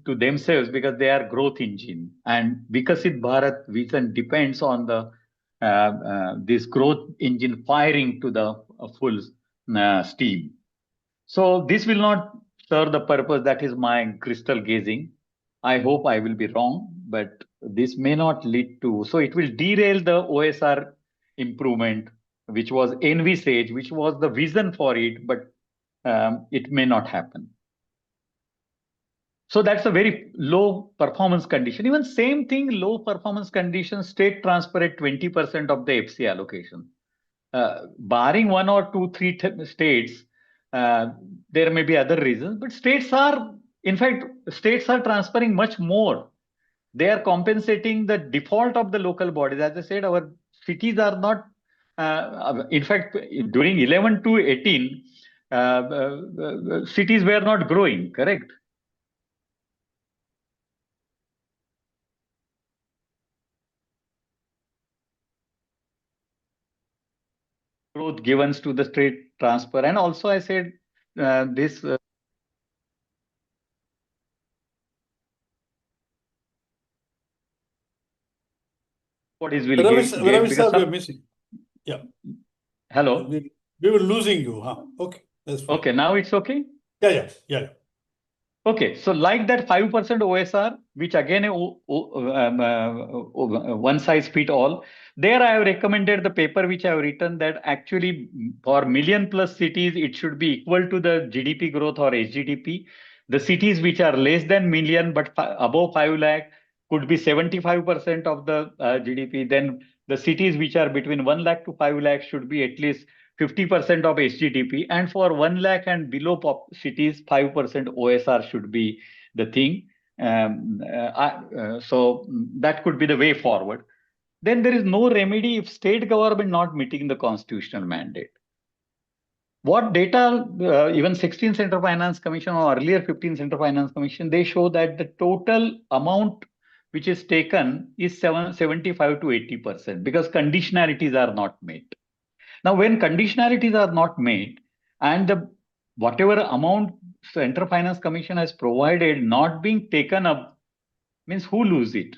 to themselves because they are growth engine. And Vikasit Bharat vision depends on the this growth engine firing to the full steam. So this will not serve the purpose. That is my crystal gazing. I hope I will be wrong, but this may not lead to. So it will derail the OSR improvement, which was envisaged, which was the vision for it, but it may not happen. So that's a very low performance condition. Even same thing, low performance condition, state transfer at 20% of the FC allocation. Barring 1 or 2, 3 states, there may be other reasons, but states are, in fact, states are transferring much more. They are compensating the default of the local bodies. As I said, our cities are not, in fact, during 11 to 18, cities were not growing, correct? Growth given to the state transfer. And also I said this bodies will Ravi, get Ravi because sir, we're missing. Yeah. Hello. We were losing you, huh? Okay, that's fine. Okay, now it's okay. Yeah. Okay, so like that 5% OSR, which again one size fit all. There I have recommended the paper which I have written that actually for million plus cities, it should be equal to the GDP growth or SGDP. The cities which are less than million but above 5 lakh could be 75% of the GDP. Then the cities which are between 1 lakh to 5 lakh should be at least 50% of HGDP, and for 1 lakh and below cities, 5% OSR should be the thing. So that could be the way forward. Then there is no remedy if state government not meeting the constitutional mandate. What data, even 16th Central Finance Commission or earlier 15th Central Finance Commission, they show that the total amount which is taken is 75 to 80% because conditionalities are not met. Now, when conditionalities are not made and the whatever amount Central Finance Commission has provided not being taken up, means who lose it?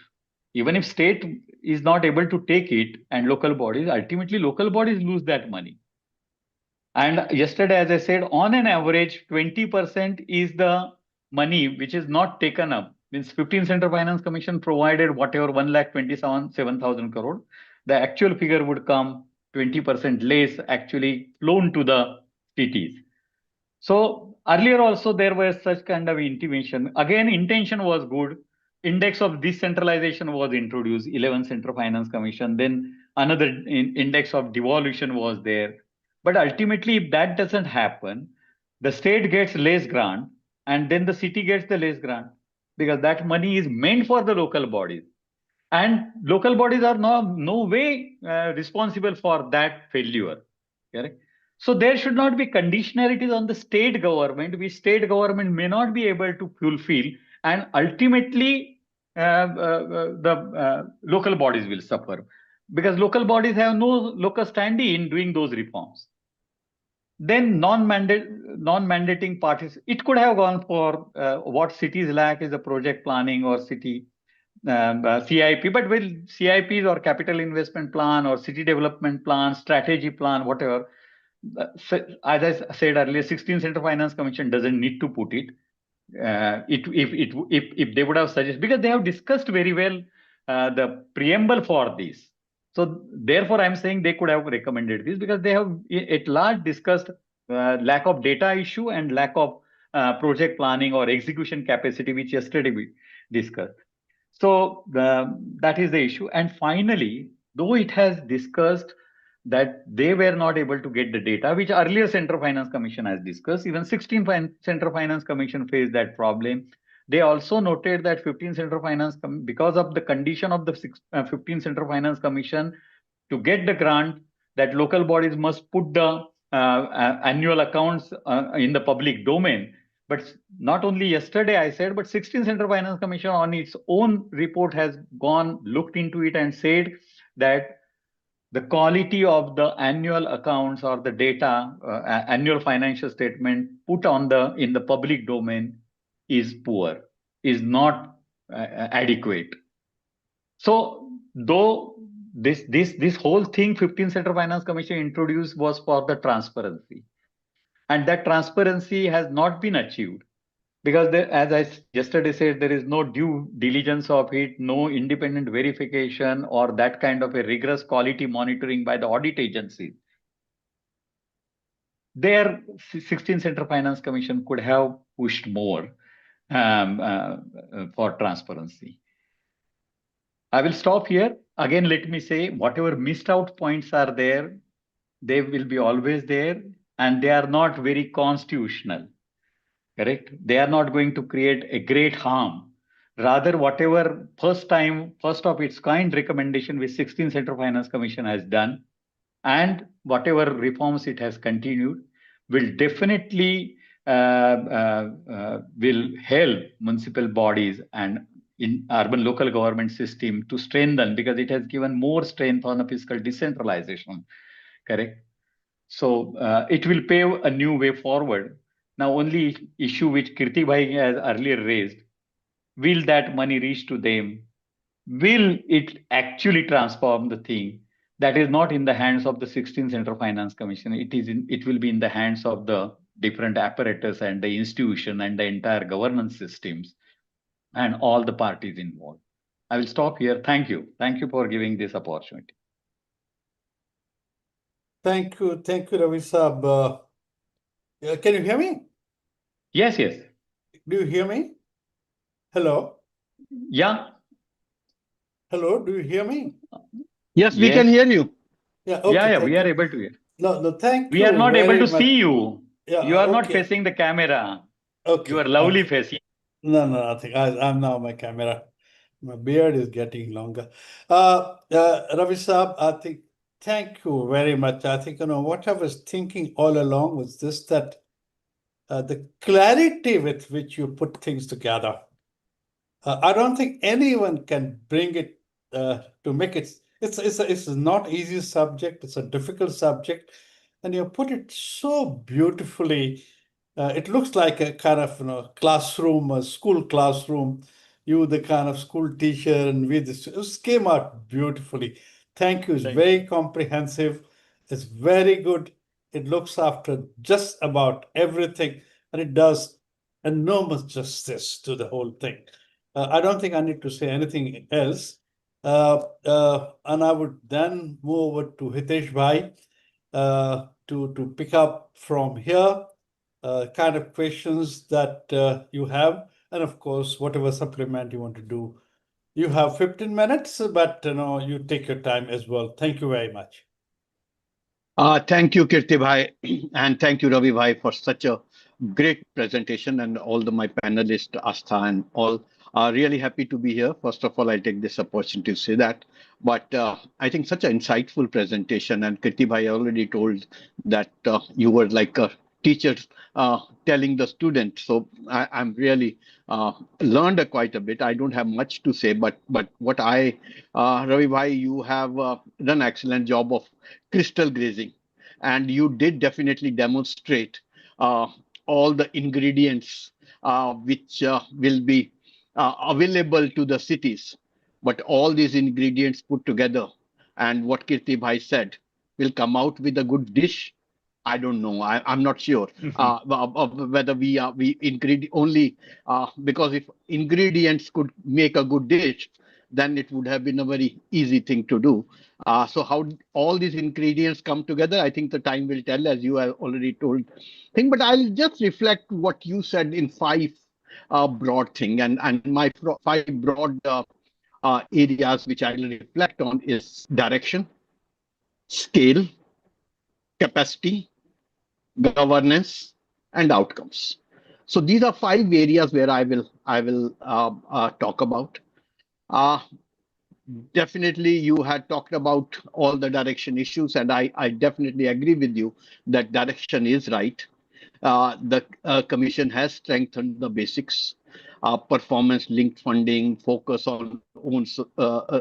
Even if state is not able to take it and local bodies, ultimately local bodies lose that money. And yesterday, as I said, on an average, 20% is the money which is not taken up. Means 15th Central Finance Commission provided whatever 1,27,000 crore. The actual figure would come 20% less actually flown to the cities. So earlier also there was such kind of intimation. Again, intention was good. Index of decentralization was introduced, 11th Central Finance Commission. Then another index of devolution was there. But ultimately, if that doesn't happen, the state gets less grant and then the city gets the less grant because that money is meant for the local bodies. And local bodies are no way responsible for that failure. Correct? So there should not be conditionalities on the state government, which state government may not be able to fulfill. And ultimately, the local bodies will suffer, because local bodies have no locus standi in doing those reforms. Then non-mandating parties, it could have gone for what cities lack is a project planning or city CIP, but will CIPs or capital investment plan or city development plan, strategy plan, whatever. As I said earlier, 16th Central Finance Commission doesn't need to put it. If they would have suggested, because they have discussed very well the preamble for this. So therefore, I'm saying they could have recommended this, because they have at large discussed lack of data issue and lack of project planning or execution capacity, which yesterday we discussed. So that is the issue. And finally, though it has discussed that they were not able to get the data, which earlier Central Finance Commission has discussed, even 16th Central Finance Commission faced that problem. They also noted that 15th Central Finance, because of the condition of the 15th Central Finance Commission to get the grant, that local bodies must put the annual accounts in the public domain. But not only yesterday I said, but 16th Central Finance Commission on its own report has looked into it and said that the quality of the annual accounts or the data, annual financial statement put in the public domain is poor, is not adequate. So though this whole thing 15th Central Finance Commission introduced was for the transparency, and that transparency has not been achieved, because as I yesterday said, there is no due diligence of it, no independent verification or that kind of a rigorous quality monitoring by the audit agencies. There, 16th Central Finance Commission could have pushed more for transparency. I will stop here. Again, let me say, whatever missed out points are there, they will be always there, and they are not very constitutional. Correct? They are not going to create a great harm. Rather, whatever first of its kind recommendation which 16th Central Finance Commission has done, and whatever reforms it has continued, will definitely will help municipal bodies and in urban local government system to strengthen, because it has given more strength on the fiscal decentralization. Correct? So it will pave a new way forward. Now, only issue which Kirti Bhai has earlier raised, will that money reach to them? Will it actually transform the thing? That is not in the hands of the 16th Central Finance Commission. It will be in the hands of the different apparatus and the institution and the entire governance systems and all the parties involved. I will stop here. Thank you. Thank you for giving this opportunity. Thank you, Ravi Saab. Can you hear me? Yes, yes. Do you hear me? Hello? Yeah. Hello, do you hear me? Yes, we can hear you. Yeah, okay. We are able to hear. No, thank you. We are not able to much. see you. Yeah, you are not facing the camera. Okay. You are lovely facing. No, nothing. I'm now my camera. My beard is getting longer. Ravi Saab, I think, thank you very much. I think, what I was thinking all along was this, that the clarity with which you put things together, I don't think anyone can bring it to make it. It's not easy subject. It's a difficult subject, and you put it so beautifully. It looks like a kind of classroom, a school classroom. You, the kind of school teacher, and we this came out beautifully. Thank you. It's very comprehensive. It's very good. It looks after just about everything, and it does enormous justice to the whole thing. I don't think I need to say anything else. And I would then move over to Hitesh Bhai to pick up from here kind of questions that you have. And of course, whatever supplement you want to do. You have 15 minutes, but you take your time as well. Thank you very much. Thank you, Kirti Bhai, and thank you, Ravi Bhai, for such a great presentation, and all my panelists, Astha and all. Really happy to be here. First of all, I take this opportunity to say that. But I think such an insightful presentation, and Kirti Bhai already told that you were like a teachers telling the students. So I'm really learned quite a bit. I don't have much to say, but what Ravi bhai, you have done excellent job of crystal grazing, and you did definitely demonstrate uh, all the ingredients which will be available to the cities. But all these ingredients put together, and what Kirti bhai said, will come out with a good dish. I don't know. I'm not sure of whether we ingredient only because if ingredients could make a good dish, then it would have been a very easy thing to do. So how all these ingredients come together, I think the time will tell, as you have already told. Thing, but I'll just reflect what you said in five broad thing, and my five broad areas which I'll reflect on is direction, scale, capacity, governance, and outcomes. So these are five areas where I will talk about. Uh, Definitely, you had talked about all the direction issues, and I definitely agree with you that direction is right. The Commission has strengthened the basics, performance-linked funding, focus on own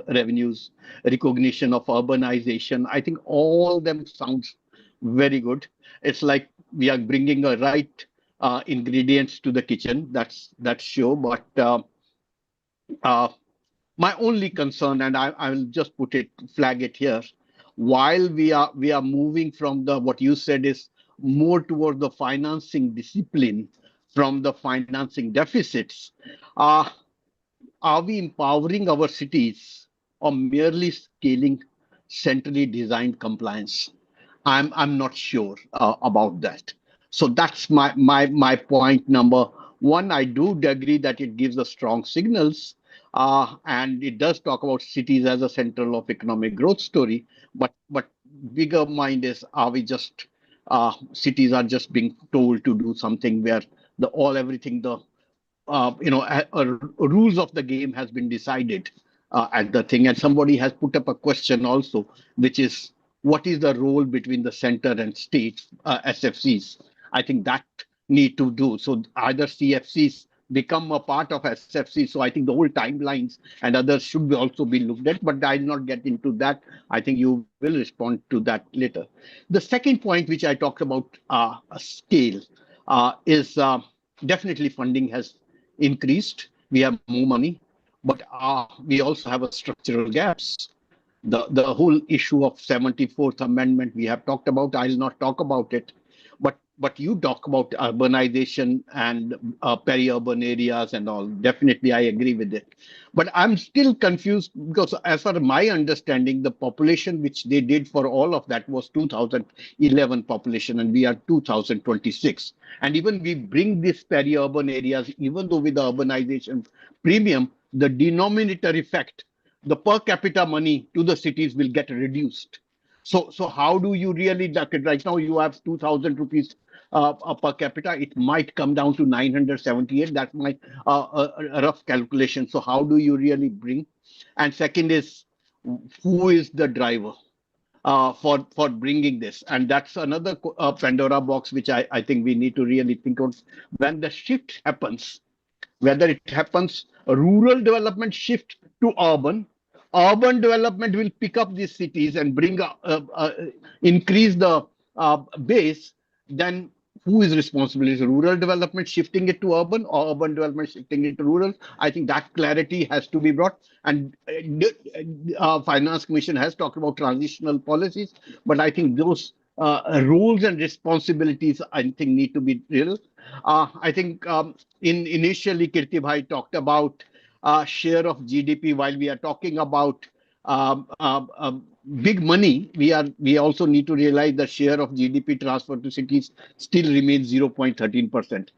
revenues, recognition of urbanization. I think all them sounds very good. It's like we are bringing the right ingredients to the kitchen. That's sure. But uh, my only concern, and I will just put it, flag it here, while we are moving from the what you said is more toward the financing discipline from the financing deficits, uh, are we empowering our cities or merely scaling centrally designed compliance? I'm not sure about that. So that's my point number one. I do agree that it gives us strong signals, and it does talk about cities as a central of economic growth story. But bigger mind is, are we just cities are just being told to do something where the all everything the rules of the game has been decided at the thing, and somebody has put up a question also, which is what is the role between the center and state SFCs? I think that need to do so. Either CFCs become a part of SFC. So I think the whole timelines and others should be also be looked at. But I'll not get into that. I think you will respond to that later. The second point, which I talked about, scale, is definitely funding has increased. We have more money, but we also have a structural gaps. The whole issue of 74th Amendment we have talked about. I'll not talk about it, but you talk about urbanization and peri-urban areas and all. Definitely, I agree with it. But I'm still confused because, as far as my understanding, the population which they did for all of that was 2011 population, and we are 2026. And even we bring these peri-urban areas, even though with the urbanization premium, the denominator effect, the per capita money to the cities will get reduced. So how do you really duck it? Right now, you have 2,000 rupees per capita. It might come down to 978. That's my rough calculation. So how do you really bring? And second is, who is the driver for bringing this? And that's another Pandora box, which I think we need to really think of. When the shift happens, whether it happens rural development shift to urban development will pick up these cities and bring increase the base, then who is responsible? Is rural development shifting it to urban, or urban development shifting it to rural? I think that clarity has to be brought. And Finance Commission has talked about transitional policies, but I think those roles and responsibilities, I think, need to be real. I think in initially Kirti Bhai talked about share of GDP. While we are talking about big money, we also need to realize the share of GDP transfer to cities still remains 0.13%.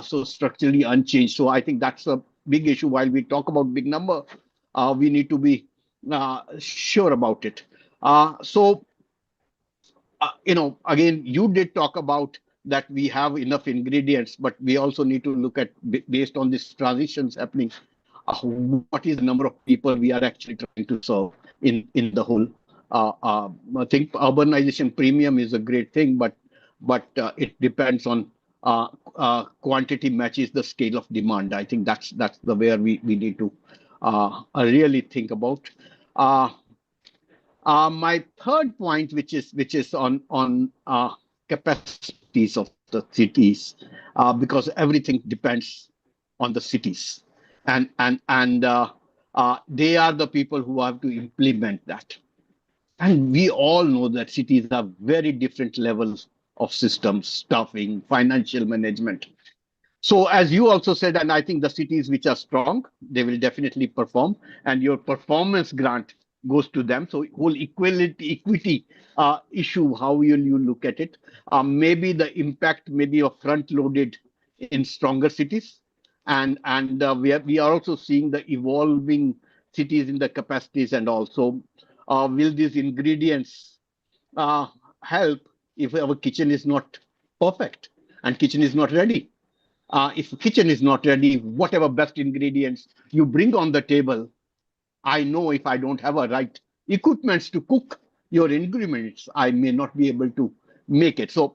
So structurally unchanged. So I think that's a big issue. While we talk about big number, we need to be sure about it. Again, you did talk about that we have enough ingredients, but we also need to look at, based on these transitions happening, what is the number of people we are actually trying to serve in the whole. I think urbanization premium is a great thing, but but it depends on quantity matches the scale of demand. I think that's the where we need to really think about. My third point, which is on capacities of the cities, because everything depends on the cities, and they are the people who have to implement that. And we all know that cities have very different levels of systems, staffing, financial management. So as you also said, and I think the cities which are strong, they will definitely perform, and your performance grant goes to them. So whole equity issue, how will you look at it? Maybe the impact maybe of front loaded in stronger cities, and we are also seeing the evolving cities in the capacities, and also will these ingredients uh, help if our kitchen is not perfect and kitchen is not ready? If the kitchen is not ready, whatever best ingredients you bring on the table, I know if I don't have a right equipments to cook your ingredients, I may not be able to make it. So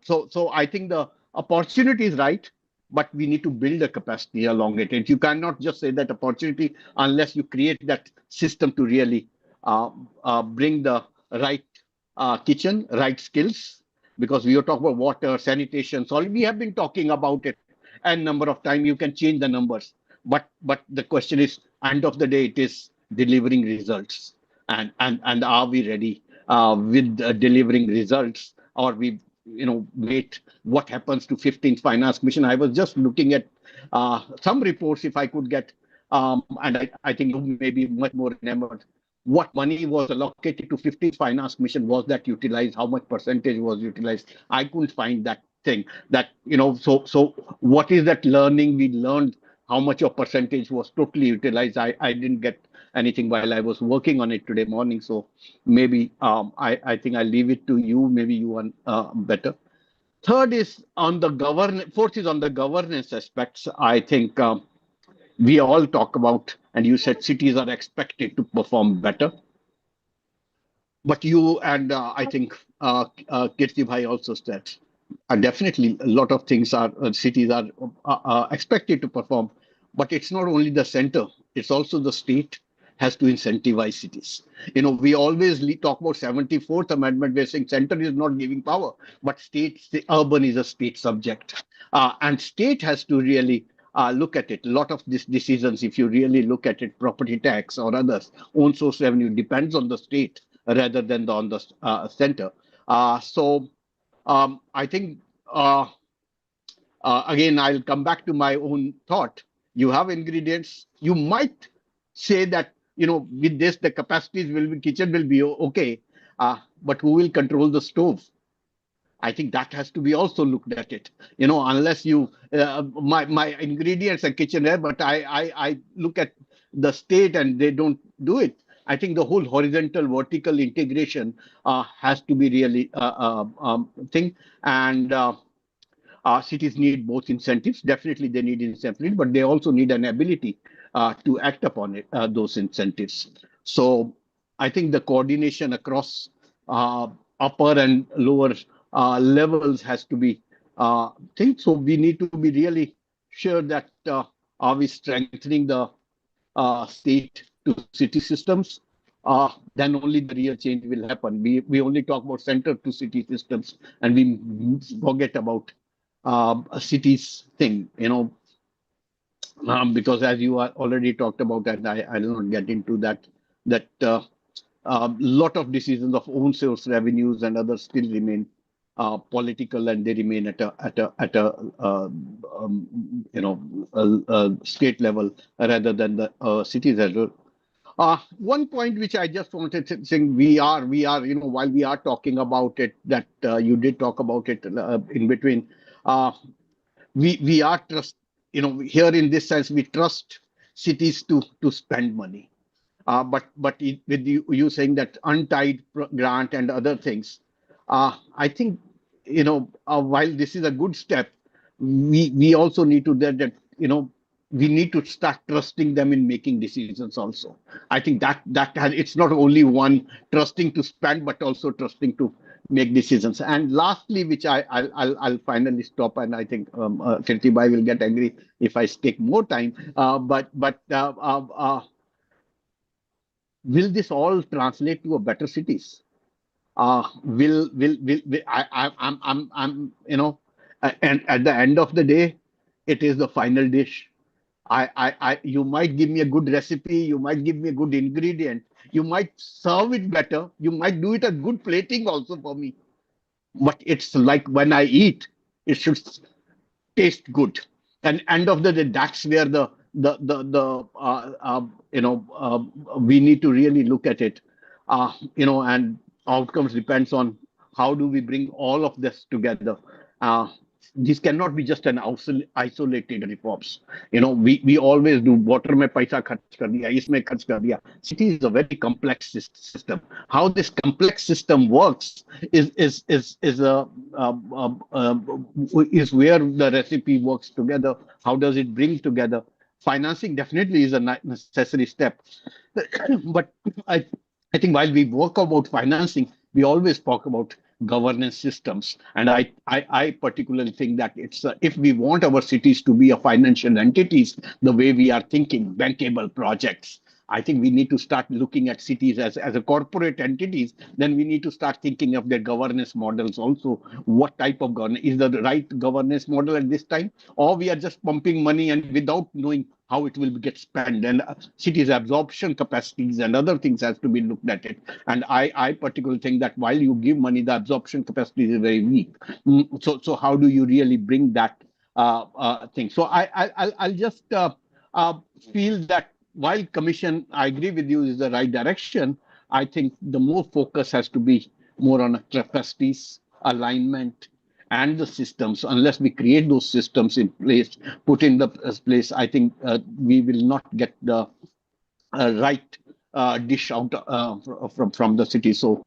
I think the opportunity is right, but we need to build a capacity along it. And you cannot just say that opportunity unless you create that system to really bring the right kitchen, right skills. Because we are talking about water, sanitation, so we have been talking about it n number of time. You can change the numbers, but the question is, end of the day, it is delivering results, and are we ready with delivering results, or we wait what happens to 15th finance commission? I was just looking at some reports, if I could get, and I think you may be much more enamored, what money was allocated to 15th finance commission, was that utilized, how much percentage was utilized? I couldn't find that thing. That so what is that learning we learned? How much of percentage was totally utilized? I didn't get anything while I was working on it today morning. So maybe I think I'll leave it to you. Maybe you want better. Third is on the governance. Fourth is on the governance aspects. I think we all talk about, and you said cities are expected to perform better. But you and I think Kirti Bhai also said, definitely a lot of things are cities are expected to perform, but it's not only the center; it's also the state has to incentivize cities. We always talk about 74th Amendment, where saying center is not giving power, but urban is a state subject, and state has to really look at it. A lot of these decisions, if you really look at it, property tax or others, own source revenue depends on the state rather than on the center. So I think, again, I'll come back to my own thought. You have ingredients. You might say that, with this, the capacities will be, kitchen will be okay. But who will control the stove? I think that has to be also looked at it. Unless my ingredients are kitchen there, but I look at the state and they don't do it. I think the whole horizontal vertical integration has to be really thing. And cities need both incentives. Definitely they need incentives, but they also need an ability to act upon it, those incentives. So I think the coordination across upper and lower levels has to be thing. So we need to be really sure that are we strengthening the state to city systems, then only the real change will happen. We only talk about center to city systems, and we forget about a cities thing, because as you are already talked about, and I will not get into that lot of decisions of own source revenues and others still remain political, and they remain at a state level rather than the cities as well. One point which I just wanted to say, we are, while we are talking about it, that you did talk about it in between. We are trust, here in this sense, we trust cities to spend money. But with you saying that untied grant and other things, I think, while this is a good step, we also need to that we need to start trusting them in making decisions also. I think that has, it's not only one trusting to spend, but also trusting to make decisions. And lastly, which I'll finally stop, and I think Kirti Bhai will get angry if I take more time. Will this all translate to a better cities? Will I'm and at the end of the day, it is the final dish. You might give me a good recipe, you might give me a good ingredient, you might serve it better, you might do it a good plating also for me. But it's like when I eat, it should taste good. And end of the day, that's where we need to really look at it. And outcomes depends on how do we bring all of this together. uh, these cannot be just an isolated reforms. We always do water mein paisa kharch kar diya, isme kharch kar diya. City is a very complex system. How this complex system works is where the recipe works together. How does it bring together? Financing definitely is a necessary step. But I, I think while we talk about financing, we always talk about governance systems. And I particularly think that if we want our cities to be a financial entities, the way we are thinking, bankable projects, I think we need to start looking at cities as a corporate entities. Then we need to start thinking of their governance models also. What type of governance is the right governance model at this time? Or we are just pumping money and without knowing how it will get spent, and cities absorption capacities and other things has to be looked at it. And I particularly think that while you give money, the absorption capacity is very weak. So how do you really bring that thing? So I'll just uh, feel that while commission, I agree with you, is the right direction. I think the more focus has to be more on capacities, alignment, and the systems. Unless we create those systems in place, put in the place, I think we will not get the right dish out from the city. So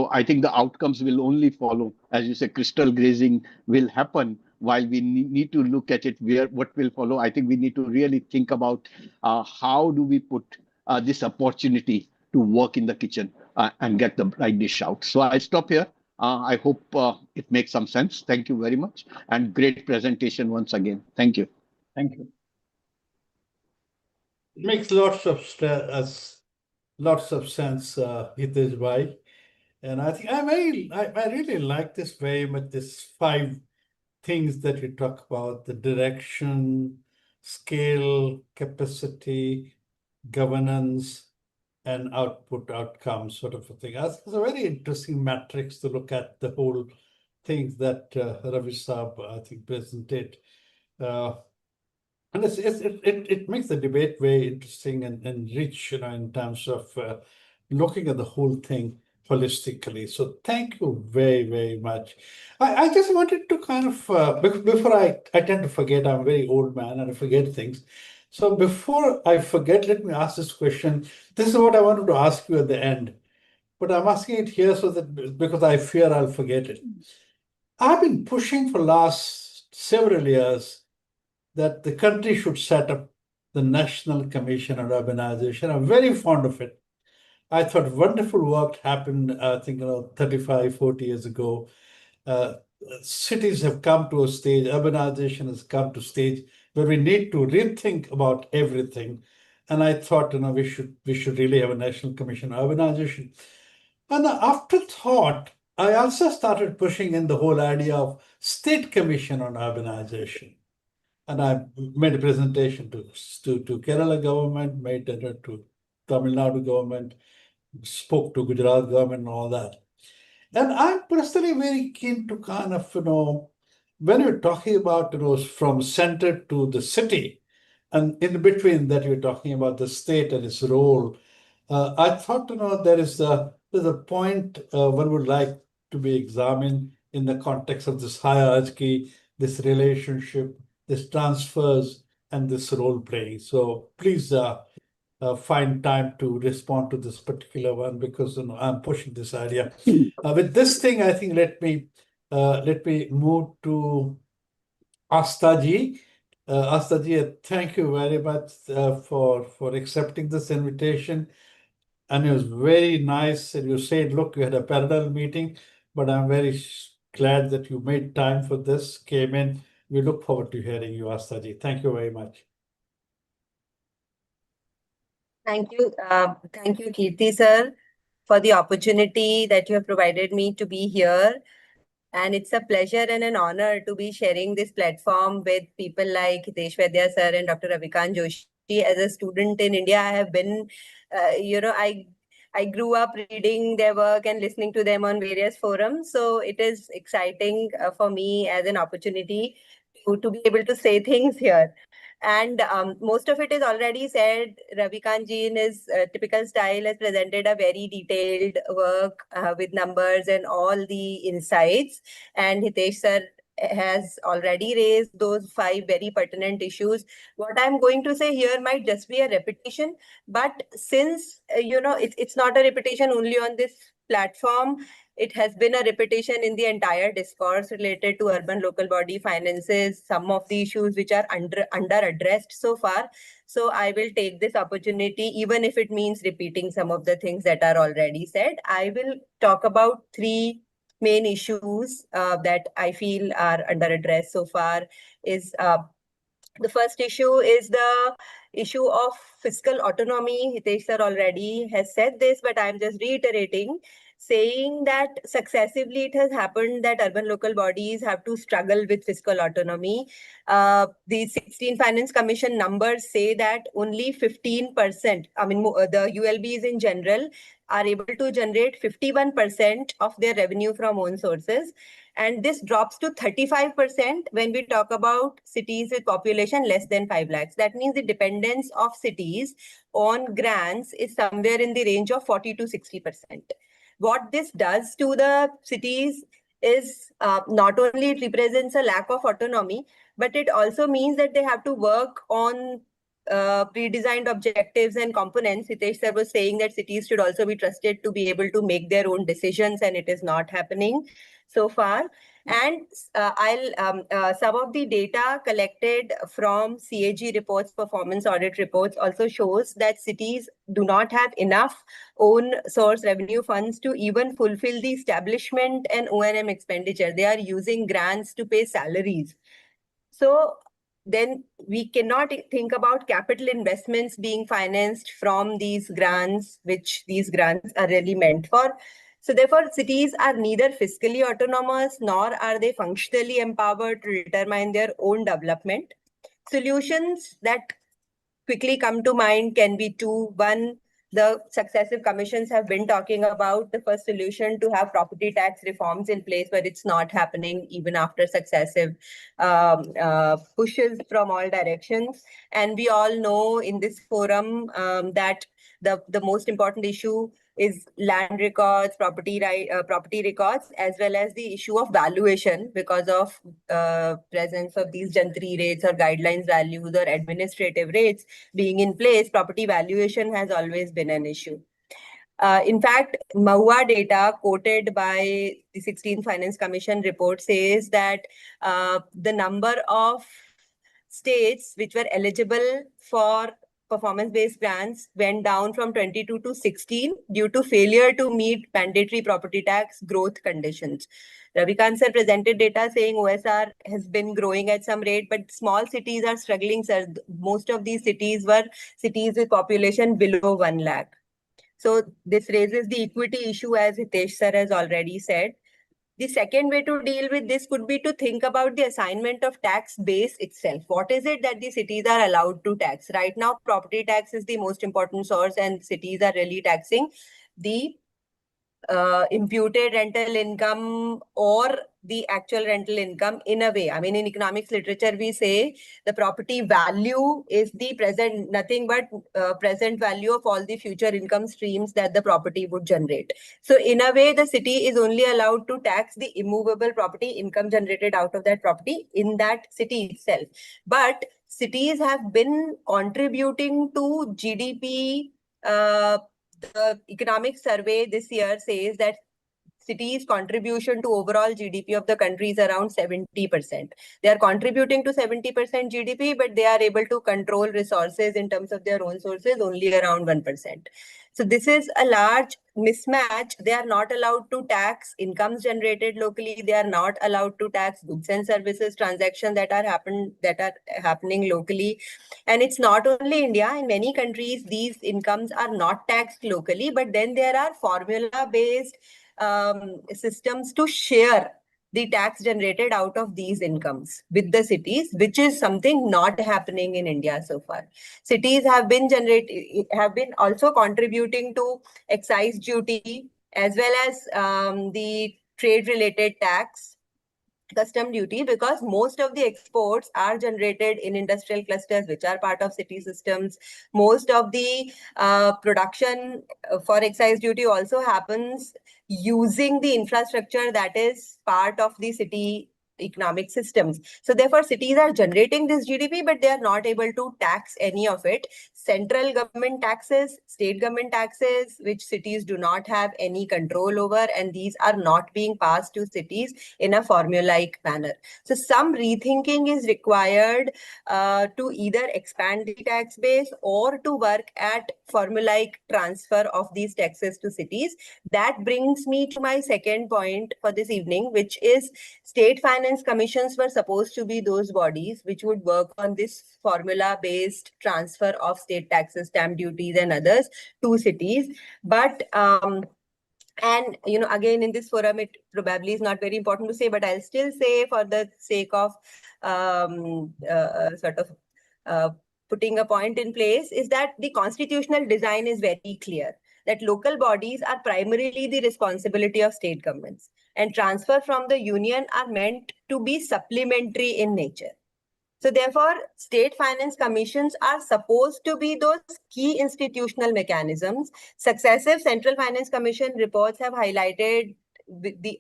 I think the outcomes will only follow. As you say, crystal grazing will happen. While we need to look at it, what will follow, I think we need to really think about how do we put this opportunity to work in the kitchen and get the right dish out. So I'll stop here. I hope it makes some sense. Thank you very much. And great presentation once again. Thank you. Thank you. It makes lots of sense, Hitesh Bhai. And I think I really like this very much, this 5 things that we talk about: the direction, scale, capacity, governance, and outcome sort of a thing. It's a very interesting matrix to look at the whole things that Ravi Saab, I think, presented. And it makes the debate very interesting and rich, in terms of looking at the whole thing holistically. So thank you very, very much. I just wanted to kind of, before I tend to forget, I'm a very old man and I forget things. So before I forget, let me ask this question. This is what I wanted to ask you at the end, but I'm asking it here because I fear I'll forget it. I've been pushing for last several years that the country should set up the National Commission on Urbanization. I'm very fond of it. I thought wonderful work happened, I think, 35, 40 years ago. Cities have come to a stage, urbanization has come to a stage where we need to rethink about everything. And I thought, we should really have a National Commission on Urbanization. And after thought, I also started pushing in the whole idea of State Commission on Urbanization. And I made a presentation to Kerala government, made it to Tamil Nadu government, spoke to Gujarat government and all that. And I'm personally very keen to kind of, when you're talking about, from center to the city, and in between that you're talking about the state and its role, I thought, there's a point one would like to be examined in the context of this hierarchy, this relationship, this transfers, and this role playing. So please find time to respond to this particular one, because I'm pushing this idea. With this thing, I think let me move to Astha ji. Astha ji, thank you very much for accepting this invitation. And it was very nice. And you said, look, you had a parallel meeting. but I'm very glad that you made time for this, came in. We look forward to hearing you, Astha ji. Thank you very much. Thank you, Kirti sir, for the opportunity that you have provided me to be here. And it's a pleasure and an honor to be sharing this platform with people like Hitesh Vaidya sir and Dr. Ravikant Joshi. As a student in India, I have been, I grew up reading their work and listening to them on various forums. So it is exciting for me as an opportunity to be able to say things here. And most of it is already said. Ravikant ji, in his typical style, has presented a very detailed work with numbers and all the insights. And Hitesh sir has already raised those 5 very pertinent issues. What I'm going to say here might just be a repetition, but since it's not a repetition only on this platform, it has been a repetition in the entire discourse related to urban local body finances, some of the issues which are under addressed so far. So I will take this opportunity, even if it means repeating some of the things that are already said. I will talk about 3 main issues that I feel are under address so far. Is The first issue is the issue of fiscal autonomy. Hitesh sir already has said this, but I'm just reiterating, saying that successively it has happened that urban local bodies have to struggle with fiscal autonomy. The 16 Finance Commission numbers say that only 15%, the ULBs in general, are able to generate 51% of their revenue from own sources. And this drops to 35% when we talk about cities with population less than 5 lakhs. That means the dependence of cities on grants is somewhere in the range of 40 to 60%. What this does to the cities is not only it represents a lack of autonomy, but it also means that they have to work on pre-designed objectives and components. Hitesh sir was saying that cities should also be trusted to be able to make their own decisions, and it is not happening so far. And some of the data collected from CAG reports, performance audit reports, also shows that cities do not have enough own source revenue funds to even fulfill the establishment and O&M expenditure. They are using grants to pay salaries. So then we cannot think about capital investments being financed from these grants, which these grants are really meant for. So therefore, cities are neither fiscally autonomous nor are they functionally empowered to determine their own development. Solutions that quickly come to mind can be 2. One, the successive commissions have been talking about the first solution to have property tax reforms in place, but it's not happening even after successive pushes from all directions. And we all know in this forum that the most important issue is land records, property records, as well as the issue of valuation because of presence of these jantri rates or guidelines values or administrative rates being in place. Property valuation has always been an issue. In fact, MAHUA data quoted by the 16th Finance Commission report says that the number of states which were eligible for performance-based grants went down from 22 to 16 due to failure to meet mandatory property tax growth conditions. Ravikant sir presented data saying OSR has been growing at some rate, but small cities are struggling, sir. Most of these cities were cities with population below 1 lakh. So this raises the equity issue, as Hitesh sir has already said. The second way to deal with this could be to think about the assignment of tax base itself. What is it that the cities are allowed to tax? Right now, property tax is the most important source, and cities are really taxing the imputed rental income or the actual rental income in a way. I mean, in economics literature, we say the property value is the present, nothing but present value of all the future income streams that the property would generate. So in a way, the city is only allowed to tax the immovable property income generated out of that property in that city itself. But cities have been contributing to GDP. The economic survey this year says that cities' contribution to overall GDP of the country is around 70%. They are contributing to 70% GDP, but they are able to control resources in terms of their own sources only around 1%. So this is a large mismatch. They are not allowed to tax incomes generated locally. They are not allowed to tax goods and services transactions that are happening locally. And it's not only India. In many countries, these incomes are not taxed locally, but then there are formula-based systems to share the tax generated out of these incomes with the cities, which is something not happening in India so far. Cities have been also contributing to excise duty as well as the trade-related tax, custom duty, because most of the exports are generated in industrial clusters which are part of city systems. Most of the production for excise duty also happens using the infrastructure that is part of the city economic systems. So therefore, cities are generating this GDP, but they are not able to tax any of it. Central government taxes, state government taxes, which cities do not have any control over, and these are not being passed to cities in a formulaic manner. So some rethinking is required to either expand the tax base or to work at formulaic transfer of these taxes to cities. That brings me to my second point for this evening, which is state finance commissions were supposed to be those bodies which would work on this formula-based transfer of state taxes, stamp duties, and others to cities. But and again, in this forum, it probably is not very important to say, but I'll still say for the sake of putting a point in place, is that the constitutional design is very clear, that local bodies are primarily the responsibility of state governments, and transfer from the union are meant to be supplementary in nature. So therefore, state finance commissions are supposed to be those key institutional mechanisms. Successive Central Finance Commission reports have highlighted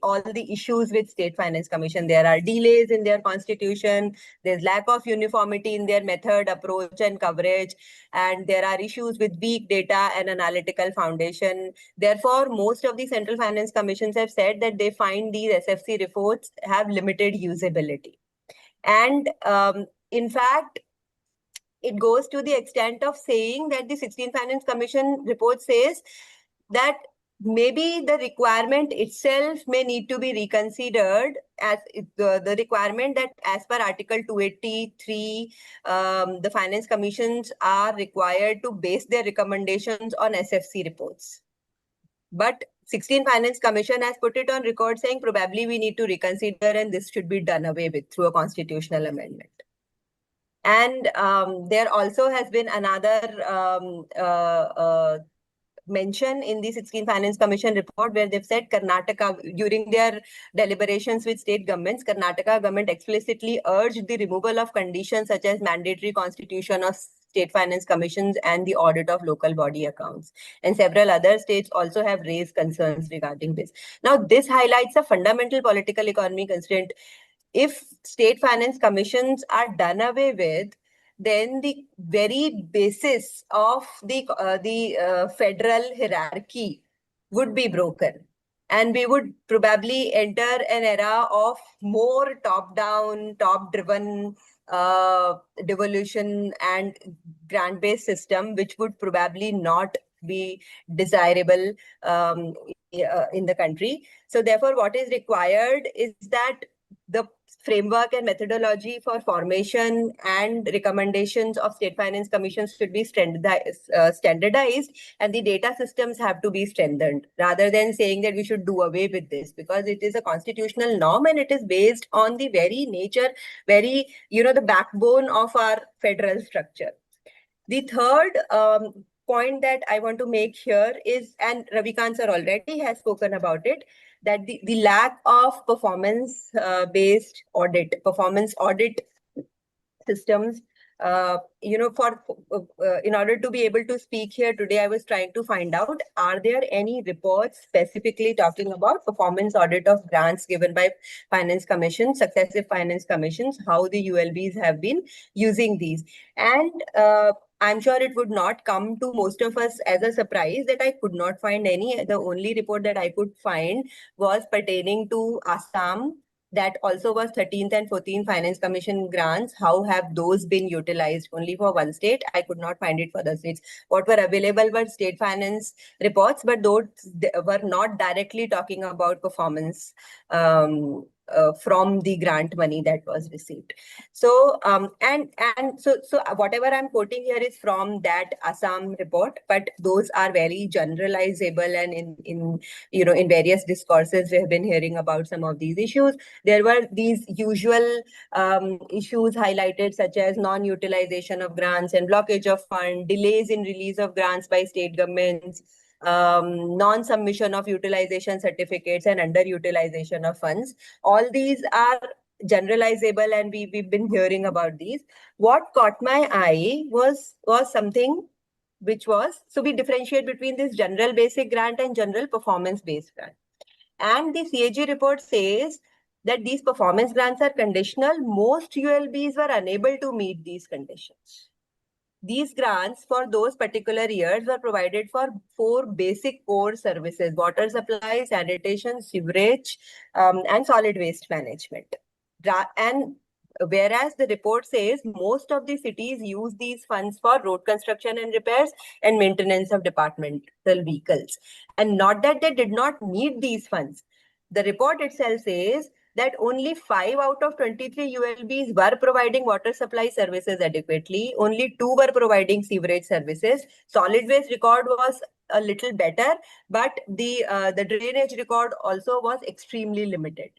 all the issues with state finance commission. There are delays in their constitution, there's lack of uniformity in their method, approach, and coverage, and there are issues with weak data and analytical foundation. Therefore, most of the Central Finance Commissions have said that they find these SFC reports have limited usability. And in fact, it goes to the extent of saying that the 16th Finance Commission report says that maybe the requirement itself may need to be reconsidered, as the requirement that as per Article 283, the finance commissions are required to base their recommendations on SFC reports. But 16th Finance Commission has put it on record saying probably we need to reconsider and this should be done away with through a constitutional amendment. And there also has been another mention in the 16th Finance Commission report where they've said Karnataka, during their deliberations with state governments, Karnataka government explicitly urged the removal of conditions such as mandatory constitution of state finance commissions and the audit of local body accounts. And several other states also have raised concerns regarding this. Now, this highlights a fundamental political economy constraint. If state finance commissions are done away with, then the very basis of the federal hierarchy would be broken. And we would probably enter an era of more top-down, top-driven devolution and grant-based system, which would probably not be desirable in the country. So therefore, what is required is that the framework and methodology for formation and recommendations of state finance commissions should be standardized, and the data systems have to be strengthened, rather than saying that we should do away with this, because it is a constitutional norm and it is based on the very nature, the backbone of our federal structure. The third point that I want to make here is, and Ravikant sir already has spoken about it, that the lack of performance-based audit, performance audit systems, in order to be able to speak here today, I was trying to find out, are there any reports specifically talking about performance audit of grants given by finance commissions, successive finance commissions, how the ULBs have been using these? And I'm sure it would not come to most of us as a surprise that I could not find any. The only report that I could find was pertaining to Assam. That also was 13th and 14th Finance Commission grants. How have those been utilized? Only for one state. I could not find it for the states. What were available were state finance reports, but those were not directly talking about performance from the grant money that was received. So so whatever I'm quoting here is from that Assam report, but those are very generalizable, and in various discourses we have been hearing about some of these issues. There were these usual issues highlighted, such as non-utilization of grants and blockage of fund, delays in release of grants by state governments, non-submission of utilization certificates, and underutilization of funds. All these are generalizable, and we've been hearing about these. What caught my eye was something which was, so we differentiate between this general basic grant and general performance based grant. And the CAG report says that these performance grants are conditional. Most ULBs were unable to meet these conditions. These grants for those particular years were provided for 4 basic core services: water supply, sanitation, sewerage, and solid waste management. And whereas the report says most of the cities use these funds for road construction and repairs and maintenance of departmental vehicles, and not that they did not need these funds. The report itself says that only 5 out of 23 ULBs were providing water supply services adequately. Only 2 were providing sewerage services. Solid waste record was a little better, but the drainage record also was extremely limited.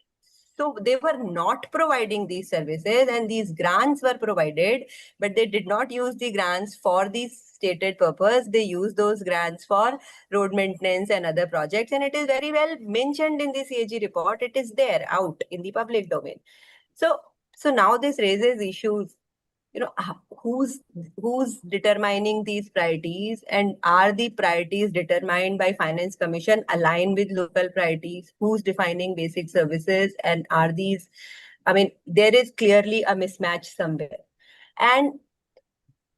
So they were not providing these services, and these grants were provided, but they did not use the grants for the stated purpose. They used those grants for road maintenance and other projects. And it is very well mentioned in the CAG report. It is there out in the public domain. So now this raises issues. Who's determining these priorities, and are the priorities determined by Finance Commission aligned with local priorities? Who's defining basic services, and are these, there is clearly a mismatch somewhere. And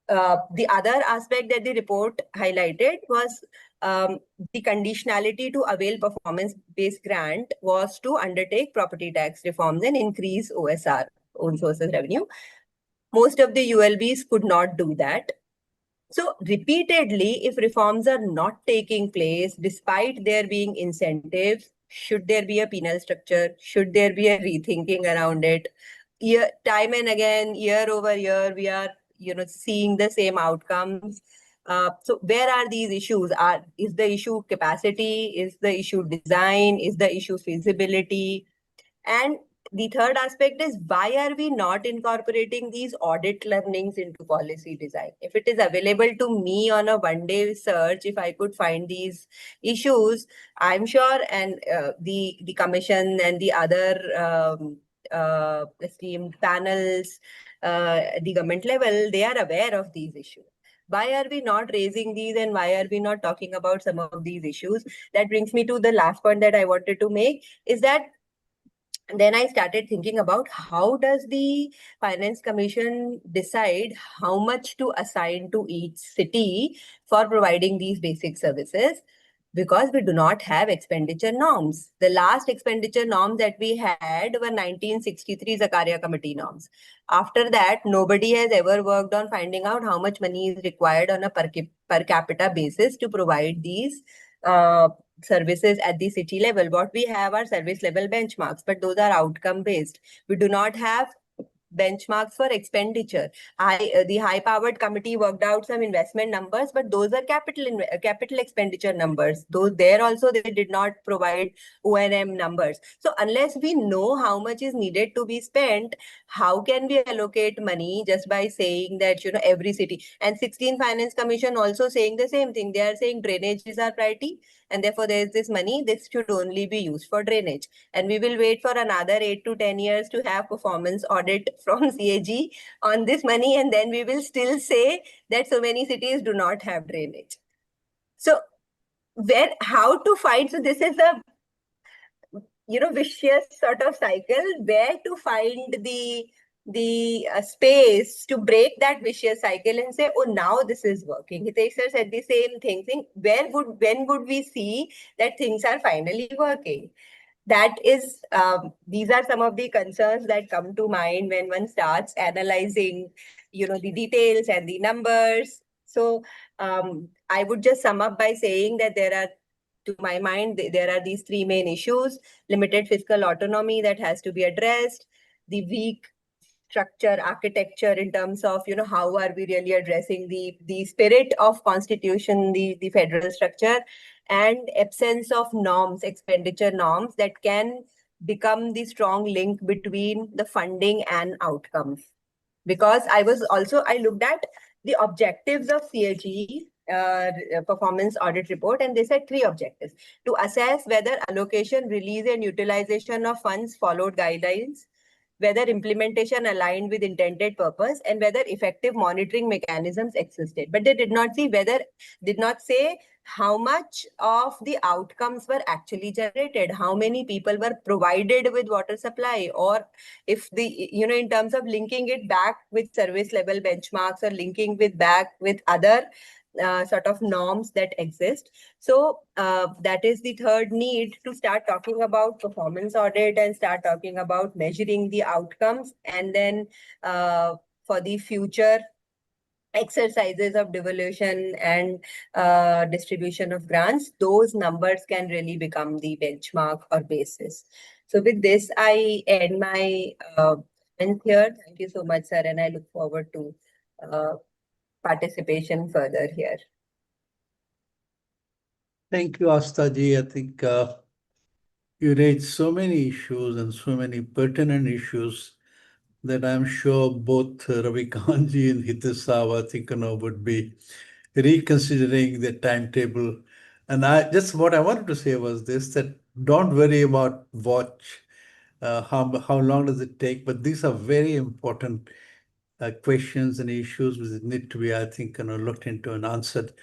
the other aspect that the report highlighted was the conditionality to avail performance-based grant was to undertake property tax reforms and increase OSR, own sources revenue. Most of the ULBs could not do that. So repeatedly, if reforms are not taking place, despite there being incentives, should there be a penal structure? Should there be a rethinking around it? Time and again, year over year, we are seeing the same outcomes. So where are these issues? Is the issue capacity? Is the issue design? Is the issue feasibility? And the third aspect is, why are we not incorporating these audit learnings into policy design? If it is available to me on a one-day search, if I could find these issues, I'm sure, and the commission and the other esteemed panels, the government level, they are aware of these issues. Why are we not raising these, and why are we not talking about some of these issues? That brings me to the last point that I wanted to make, is that then I started thinking about, how does the Finance Commission decide how much to assign to each city for providing these basic services? Because we do not have expenditure norms. The last expenditure norms that we had were 1963 Zakaria Committee norms. After that, nobody has ever worked on finding out how much money is required on a per capita basis to provide these services at the city level. What we have are service level benchmarks, but those are outcome based. We do not have benchmarks for expenditure. The high-powered committee worked out some investment numbers, but those are capital expenditure numbers. Those there also they did not provide O&M numbers. So unless we know how much is needed to be spent, how can we allocate money just by saying that every city? And 16 Finance Commission also saying the same thing. They are saying drainage is our priority, and therefore there is this money. This should only be used for drainage, and we will wait for another 8 to 10 years to have performance audit from CAG on this money, and then we will still say that so many cities do not have drainage. So how to find, so this is a vicious sort of cycle, where to find the the space to break that vicious cycle and say, oh, now this is working. Hitesh sir said the same thing, saying, when would we see that things are finally working? That is, these are some of the concerns that come to mind when one starts analyzing, the details and the numbers. So I would just sum up by saying that to my mind, there are these three main issues: limited fiscal autonomy that has to be addressed, the weak structure architecture in terms of how are we really addressing the spirit of constitution, the federal structure, and absence of norms, expenditure norms that can become the strong link between the funding and outcomes. Because I looked at the objectives of CAG performance audit report, and they said three objectives: to assess whether allocation, release, and utilization of funds followed guidelines, whether implementation aligned with intended purpose, and whether effective monitoring mechanisms existed. But they did not say how much of the outcomes were actually generated, how many people were provided with water supply, or if in terms of linking it back with service level benchmarks or linking back with other sort of norms that exist. So that is the third need, to start talking about performance audit and start talking about measuring the outcomes. And then for the future exercises of devolution and distribution of grants, those numbers can really become the benchmark or basis. So with this, I end my comments here. Thank you so much, sir, and I look forward to participation further here. Thank you, Astha ji. I think you raised so many issues and so many pertinent issues that I'm sure both Ravikant ji and Hitesh I think would be reconsidering the timetable. And what I wanted to say was this: that don't worry about how long does it take, but these are very important questions and issues which need to be, I think, looked into and answered.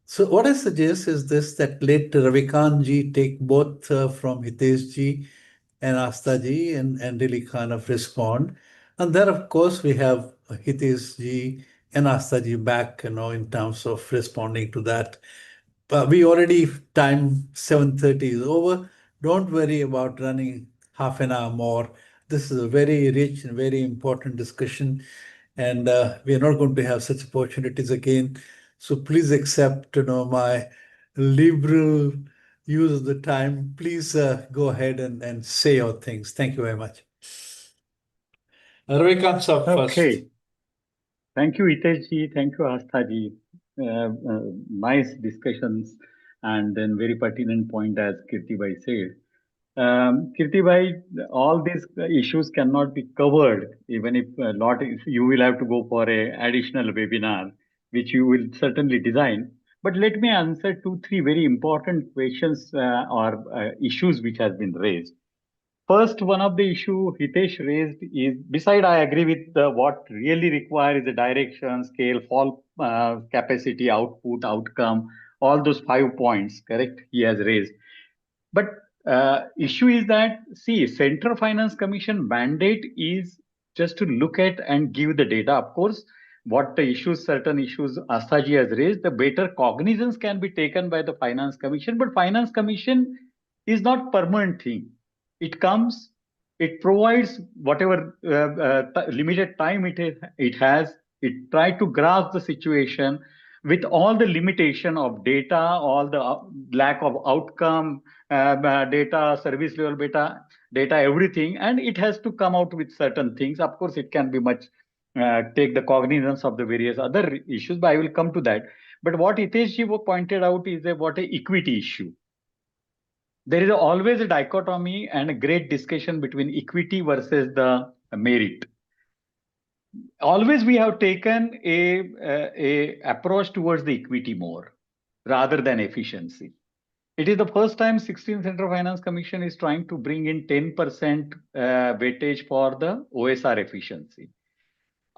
So what I suggest is this: that let Ravikant ji take both from Hitesh ji and Astha ji and really kind of respond. And then, of course, we have Hitesh ji and Astha ji back, in terms of responding to that. But we already, time 7:30 is over. Don't worry about running half an hour more. This is a very rich and very important discussion, and we are not going to have such opportunities again. So please accept, my liberal use of the time. Please go ahead and say your things. Thank you very much. Ravikant sir first. Okay. Thank you, Hitesh ji. Thank you, Astha ji. Nice discussions, and then very pertinent point, as Kirti bhai said. Kirti bhai, all these issues cannot be covered, even if you will have to go for a additional webinar, which you will certainly design. But let me answer 2-3 very important questions or issues which has been raised. First, one of the issue Hitesh raised is, beside I agree with what really required is the direction, scale, fall capacity, output, outcome, all those 5 points, correct, he has raised. But issue is that, see, Central Finance Commission mandate is just to look at and give the data. Of course, what the issues, certain issues Astha ji has raised, the better cognizance can be taken by the Finance Commission, but Finance Commission is not permanent thing. It comes, it provides whatever limited time it has, it tries to grasp the situation with all the limitation of data, all the lack of outcome, data, service level data, everything, and it has to come out with certain things. Of course, it can be much, take the cognizance of the various other issues, but I will come to that. But what Hitesh ji pointed out is what a equity issue. There is always a dichotomy and a great discussion between equity versus the merit. Always we have taken a approach towards the equity more rather than efficiency. It is the first time 16th Central Finance Commission is trying to bring in 10% weightage for the OSR efficiency.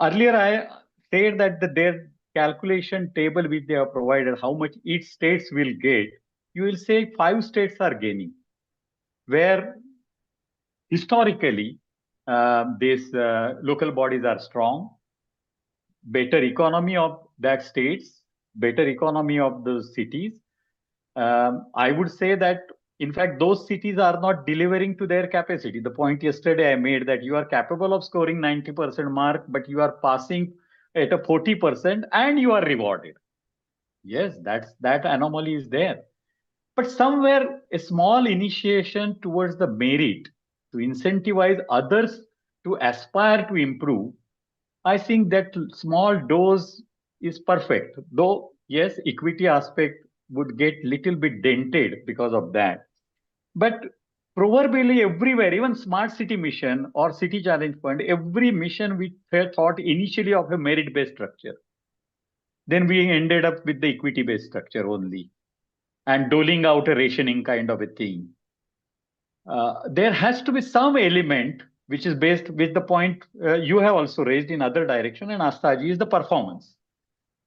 Earlier, I said that their calculation table which they have provided, how much each states will get, you will say 5 states are gaining, where historically these local bodies are strong, better economy of that states, better economy of those cities. I would say that, in fact, those cities are not delivering to their capacity. The point yesterday I made that you are capable of scoring 90% mark, but you are passing at a 40% and you are rewarded. Yes, that anomaly is there. But somewhere a small initiation towards the merit to incentivize others to aspire to improve, I think that small dose is perfect. Though, yes, equity aspect would get little bit dented because of that. But proverbially everywhere, even Smart City Mission or City Challenge Fund, every mission we thought initially of a merit-based structure. Then we ended up with the equity-based structure only and doling out a rationing kind of a thing. There has to be some element which is based with the point you have also raised in other direction, and Asthaji, is the performance.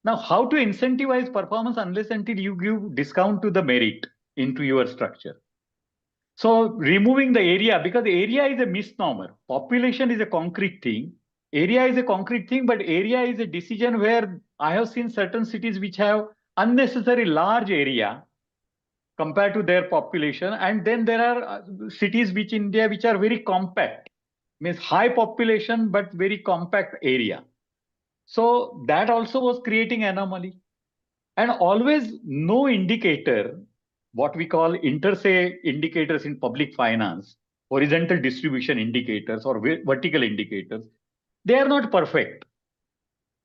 Now, how to incentivize performance unless until you give discount to the merit into your structure? So removing the area, because area is a misnomer. Population is a concrete thing. Area is a concrete thing, but area is a decision where I have seen certain cities which have unnecessary large area compared to their population. And then there are cities which in India which are very compact, means high population, but very compact area. So that also was creating anomaly. And always no indicator, what we call inter se indicators in public finance, horizontal distribution indicators or vertical indicators, they are not perfect.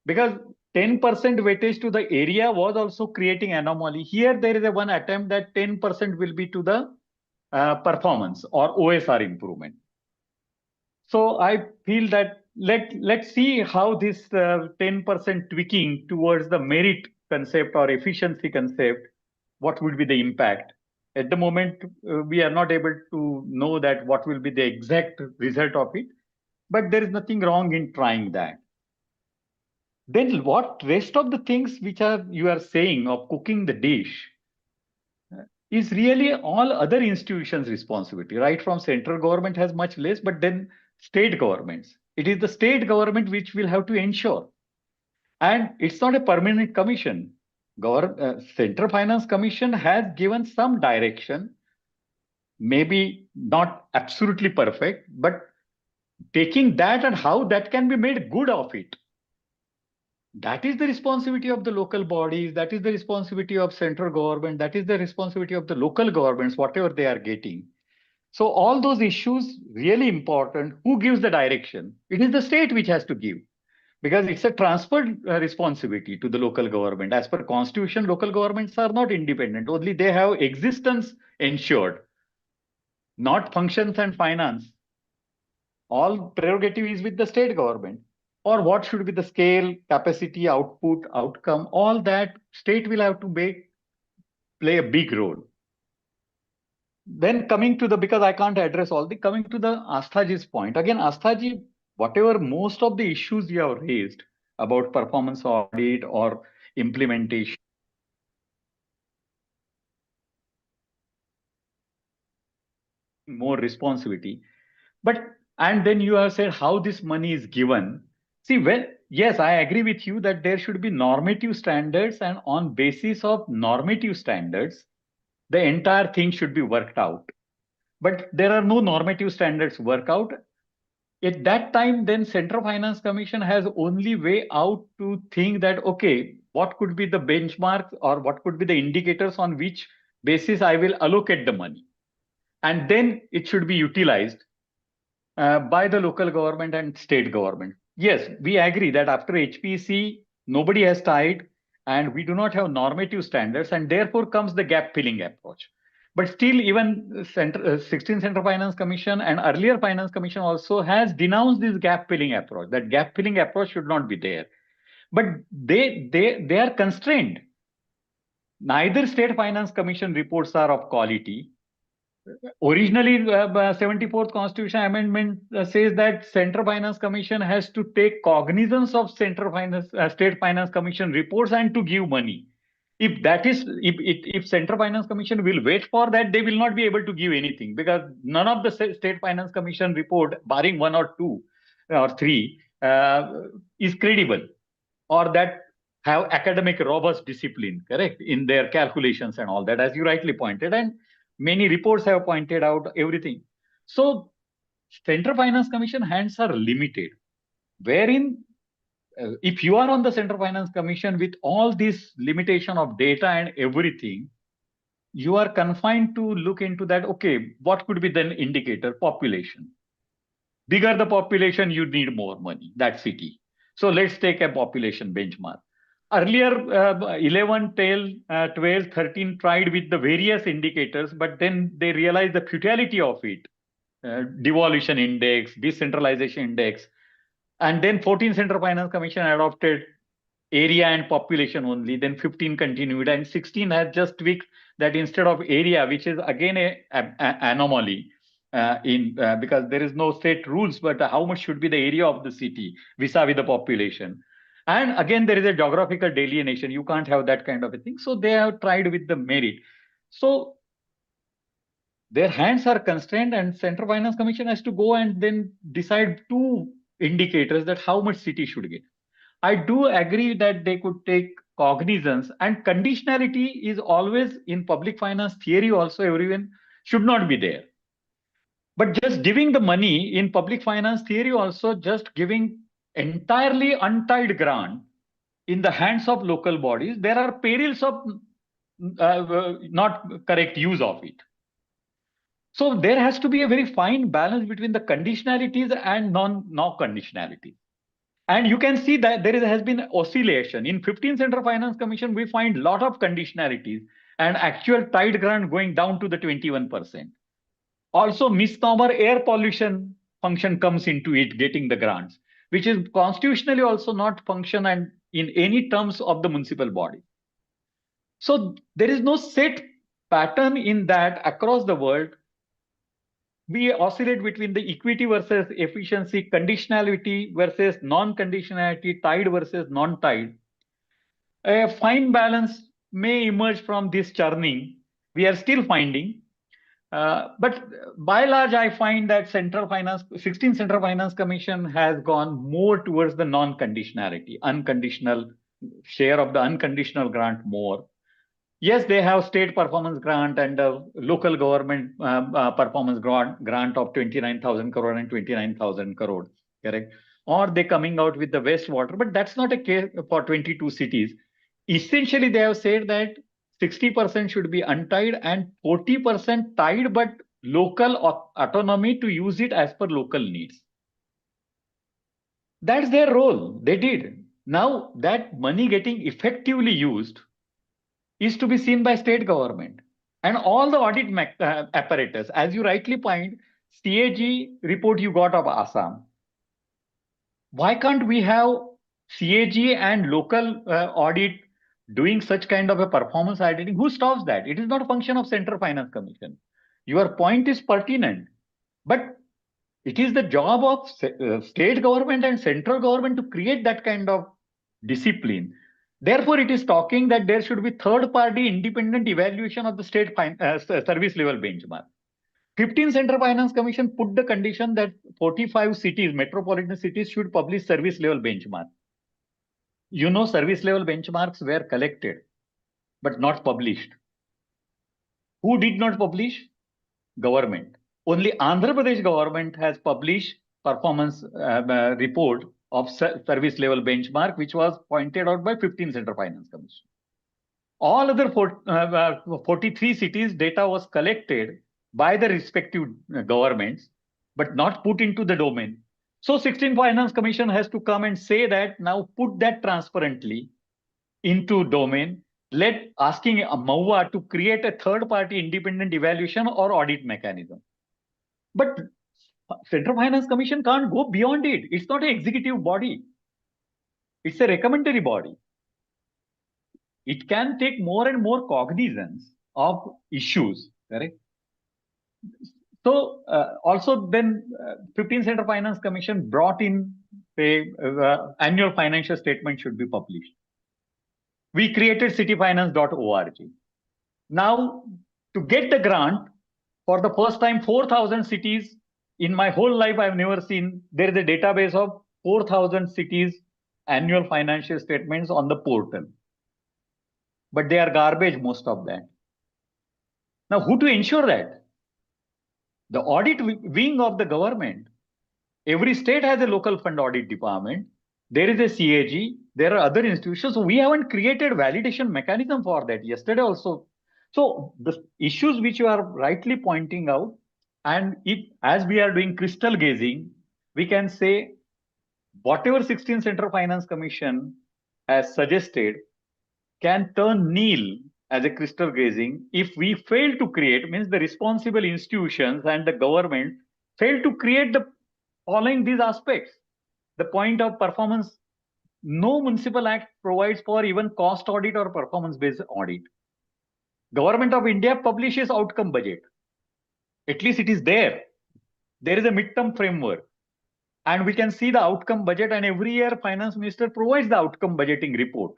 Because 10% weightage to the area was also creating anomaly. Here there is a one attempt that 10% will be to the performance or OSR improvement. So I feel that let's see how this 10% tweaking towards the merit concept or efficiency concept, what would be the impact. At the moment, we are not able to know that what will be the exact result of it, but there is nothing wrong in trying that. Then what rest of the things which you are saying of cooking the dish is really all other institutions' responsibility, right? From central government has much less, but then state governments. It is the state government which will have to ensure. And it's not a permanent commission. Central Finance Commission has given some direction, maybe not absolutely perfect, but taking that and how that can be made good of it. That is the responsibility of the local bodies. That is the responsibility of central government. That is the responsibility of the local governments, whatever they are getting. So all those issues really important. Who gives the direction? It is the state which has to give, because it's a transferred responsibility to the local government. As per constitution, local governments are not independent. Only they have existence ensured, not functions and finance. All prerogative is with the state government. Or what should be the scale, capacity, output, outcome, all that state will have to play a big role. Then coming to because I can't address all coming to the Asthaji's point. Again, Asthaji, whatever most of the issues you have raised about performance audit or implementation, more responsibility. And then you have said how this money is given. See, yes, I agree with you that there should be normative standards, and on basis of normative standards, the entire thing should be worked out. But there are no normative standards worked out. At that time, then Central Finance Commission has only way out to think that, okay, what could be the benchmarks or what could be the indicators on which basis I will allocate the money. And then it should be utilized by the local government and state government. Yes, we agree that after HPC, nobody has tied and we do not have normative standards, and therefore comes the gap filling approach. But still, even 16 Central Finance Commission and earlier Finance Commission also has denounced this gap filling approach. That gap filling approach should not be there. But they are constrained. Neither State Finance Commission reports are of quality. Originally, 74th Constitution Amendment says that Central Finance Commission has to take cognizance of State Finance Commission reports and to give money. If Central Finance Commission will wait for that, they will not be able to give anything, because none of the State Finance Commission report, barring one or two or three, is credible, or that have academic robust discipline, correct, in their calculations and all that, as you rightly pointed, and many reports have pointed out everything. So Central Finance Commission hands are limited, wherein if you are on the Central Finance Commission with all this limitation of data and everything, you are confined to look into that, okay, what could be then indicator? Population. Bigger the population, you need more money, that city. So let's take a population benchmark. Earlier, 11, 12, 13 tried with the various indicators, but then they realized the futility of it. Devolution index, decentralization index, and then 14 Central Finance Commission adopted area and population only, then 15 continued, and 16 has just tweaked that instead of area, which is again a anomaly because there is no state rules, but how much should be the area of the city vis-a-vis the population. And again, there is a geographical delineation. You can't have that kind of a thing. So they have tried with the merit. So their hands are constrained, and Central Finance Commission has to go and then decide two indicators that how much city should get. I do agree that they could take cognizance, and conditionality is always in public finance theory also, everyone should not be there. But just giving the money in public finance theory also, just giving entirely untied grant in the hands of local bodies, there are perils of not correct use of it. So there has to be a very fine balance between the conditionalities and non-conditionalities. And you can see that there has been oscillation. In 15 Central Finance Commission, we find a lot of conditionalities and actual tied grant going down to the 21%. Also, misnomer air pollution function comes into it, getting the grants, which is constitutionally also not function and in any terms of the municipal body. So there is no set pattern in that across the world. We oscillate between the equity versus efficiency, conditionality versus non-conditionality, tied versus non-tied. A fine balance may emerge from this churning. We are still finding. But by and large, I find that 16 Central Finance Commission has gone more towards the non-conditionality, unconditional share of the unconditional grant more. Yes, they have state performance grant and local government performance grant of 29,000 crore and 29,000 crore, correct? Or they coming out with the wastewater, but that's not a case for 22 cities. Essentially, they have said that 60% should be untied and 40% tied, but local autonomy to use it as per local needs. That's their role. They did. Now that money getting effectively used is to be seen by state government and all the audit apparatus. As you rightly point, CAG report you got of Assam. Why can't we have CAG and local audit doing such kind of a performance auditing? Who stops that? It is not a function of Central Finance Commission. Your point is pertinent, but it is the job of state government and central government to create that kind of discipline. Therefore, it is talking that there should be third-party independent evaluation of the state service level benchmark. 15 Central Finance Commission put the condition that 45 cities, metropolitan cities, should publish service level benchmark. You know, service level benchmarks were collected, but not published. Who did not publish? Government. Only Andhra Pradesh government has published performance report of service level benchmark, which was pointed out by 15 Central Finance Commission. All other 43 cities data was collected by the respective governments, but not put into the domain. So 16 Finance Commission has to come and say that now put that transparently into domain, asking MAUA to create a third-party independent evaluation or audit mechanism. But Central Finance Commission can't go beyond it. It's not an executive body. It's a recommendatory body. It can take more and more cognizance of issues, correct? So also then 15 Central Finance Commission brought in annual financial statement should be published. we created cityfinance.org. Now, to get the grant, for the first time, 4,000 cities. In my whole life, I've never seen, there is a database of 4,000 cities annual financial statements on the portal. But they are garbage, most of that. Now, who to ensure that? The audit wing of the government. Every state has a local fund audit department. There is a CAG. There are other institutions. So we haven't created validation mechanism for that. Yesterday also. So the issues which you are rightly pointing out, and if as we are doing crystal gazing, we can say whatever 16th Central Finance Commission has suggested can turn nil as a crystal gazing if we fail to create, means the responsible institutions and the government fail to create the following these aspects. The point of performance, no municipal act provides for even cost audit or performance-based audit. Government of India publishes outcome budget. At least it is there. There is a midterm framework. And we can see the outcome budget, and every year finance minister provides the outcome budgeting report.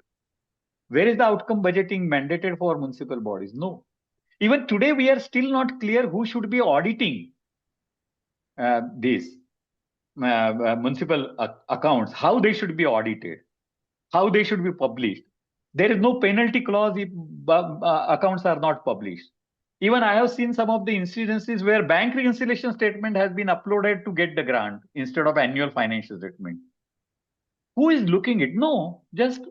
Where is the outcome budgeting mandated for municipal bodies? No. Even today, we are still not clear who should be auditing these municipal accounts, how they should be audited, how they should be published. There is no penalty clause if accounts are not published. Even I have seen some of the incidences where bank reconciliation statement has been uploaded to get the grant instead of annual financial statement. Who is looking it? No, just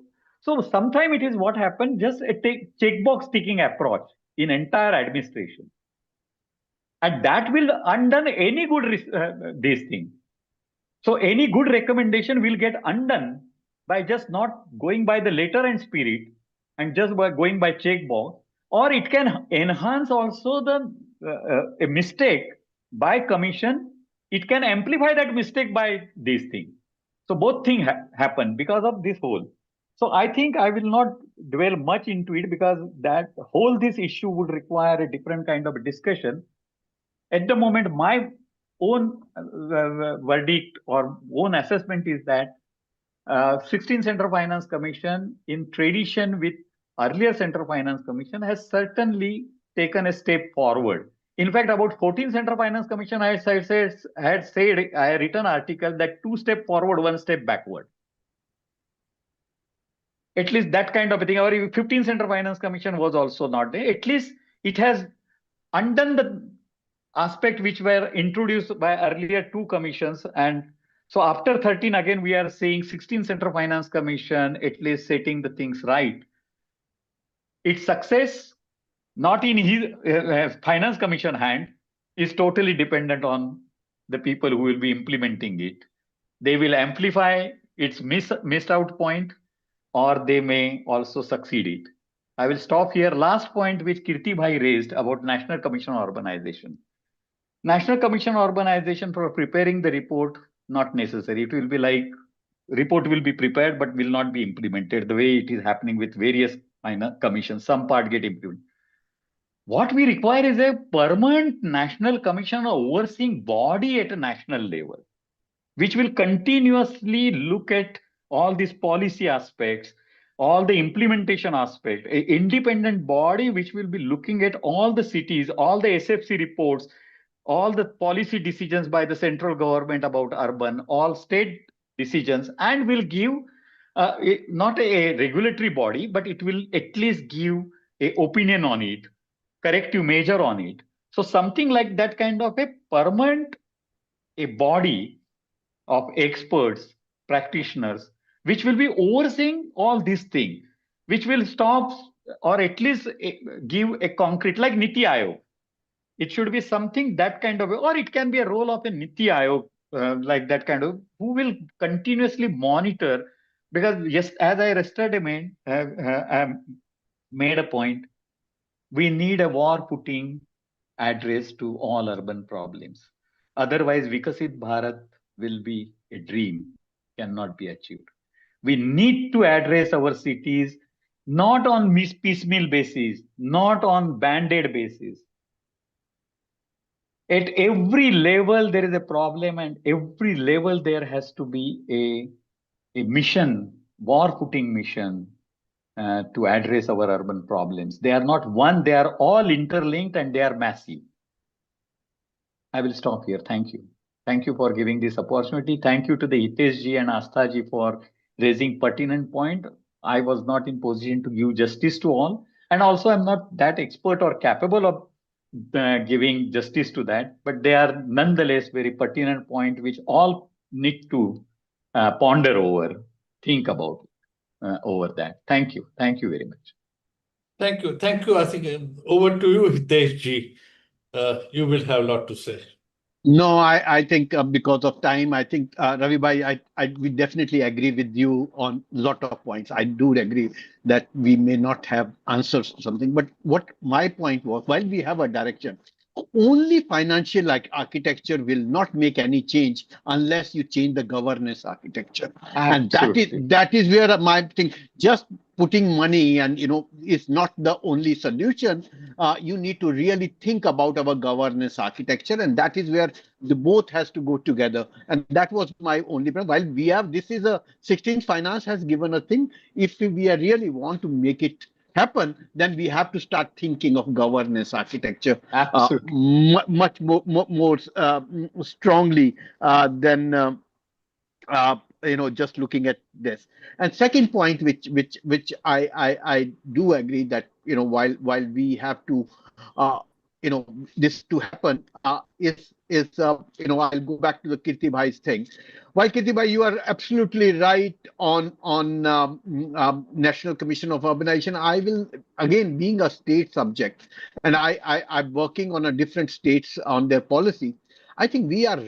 so sometimes it is what happened, just a checkbox ticking approach in entire administration. And that will undone any good this thing. So any good recommendation will get undone by just not going by the letter and spirit and just by going by checkbox, or it can enhance also the a mistake by commission. It can amplify that mistake by these things. So both things happen because of this whole. So I think I will not dwell much into it because that whole this issue would require a different kind of a discussion. At the moment, my own verdict or own assessment is that 16th Central Finance Commission, in tradition with earlier Central Finance Commission, has certainly taken a step forward. In fact, about 14th Central Finance Commission, I had written article that 2 steps forward, 1 step backward. At least that kind of a thing. Or 15th Central Finance Commission was also not there. At least it has undone the aspect which were introduced by earlier 2 commissions. And so after 13, again, we are seeing 16th Central Finance Commission at least setting the things right. Its success, not in his finance commission hand, is totally dependent on the people who will be implementing it. They will amplify its missed out point, or they may also succeed it. I will stop here. Last point which Kirti Bhai raised about National Commission on Urbanization. National Commission on Urbanization for preparing the report, not necessary. It will be like, report will be prepared but will not be implemented the way it is happening with various commissions. Some part get implemented. What we require is a permanent National Commission or overseeing body at a national level, which will continuously look at all these policy aspects, all the implementation aspect, an independent body which will be looking at all the cities, all the SFC reports, all the policy decisions by the central government about urban, all state decisions, and will give not a regulatory body, but it will at least give an opinion on it, corrective measure on it. So something like that kind of a permanent a body of experts, practitioners, which will be overseeing all these things, which will stop or at least give a concrete, like Niti Aayog. It should be something that kind of, or it can be a role of a Niti Aayog, like that kind of, who will continuously monitor. Because yes, as I yesterday made a point, we need a war footing address to all urban problems. Otherwise, Vikasit Bharat will be a dream, cannot be achieved. We need to address our cities not on piecemeal basis, not on band-aid basis. At every level, there is a problem, and every level there has to be a mission, war footing mission, to address our urban problems. They are not one, they are all interlinked and they are massive. I will stop here. Thank you. Thank you for giving this opportunity. Thank you to the Hitesh ji and Astha ji for raising pertinent point. I was not in position to give justice to all. And also I'm not that expert or capable of giving justice to that, but they are nonetheless very pertinent point which all need to ponder over, think about over that. Thank you. Thank you very much. Thank you. Thank you. I think over to you, Hitesh ji. You will have a lot to say. No, I think because of time, I think Ravi bhai, we definitely agree with you on a lot of points. I do agree that we may not have answers to something, but what my point was, while we have a direction, only financial like architecture will not make any change unless you change the governance architecture. Absolutely. And that is where my thing, just putting money and is not the only solution. You need to really think about our governance architecture, and that is where the both has to go together. And that was my only point. While we have, this is a 16th finance has given a thing. If we really want to make it happen, then we have to start thinking of governance architecture much more strongly than just looking at this. And second point, which I do agree that while we have to this to happen is I'll go back to the Kirti Bhai's thing. While Kirti Bhai, you are absolutely right on National Commission of Urbanization. I will again, being a state subject, and I'm working on a different states on their policy. I think we are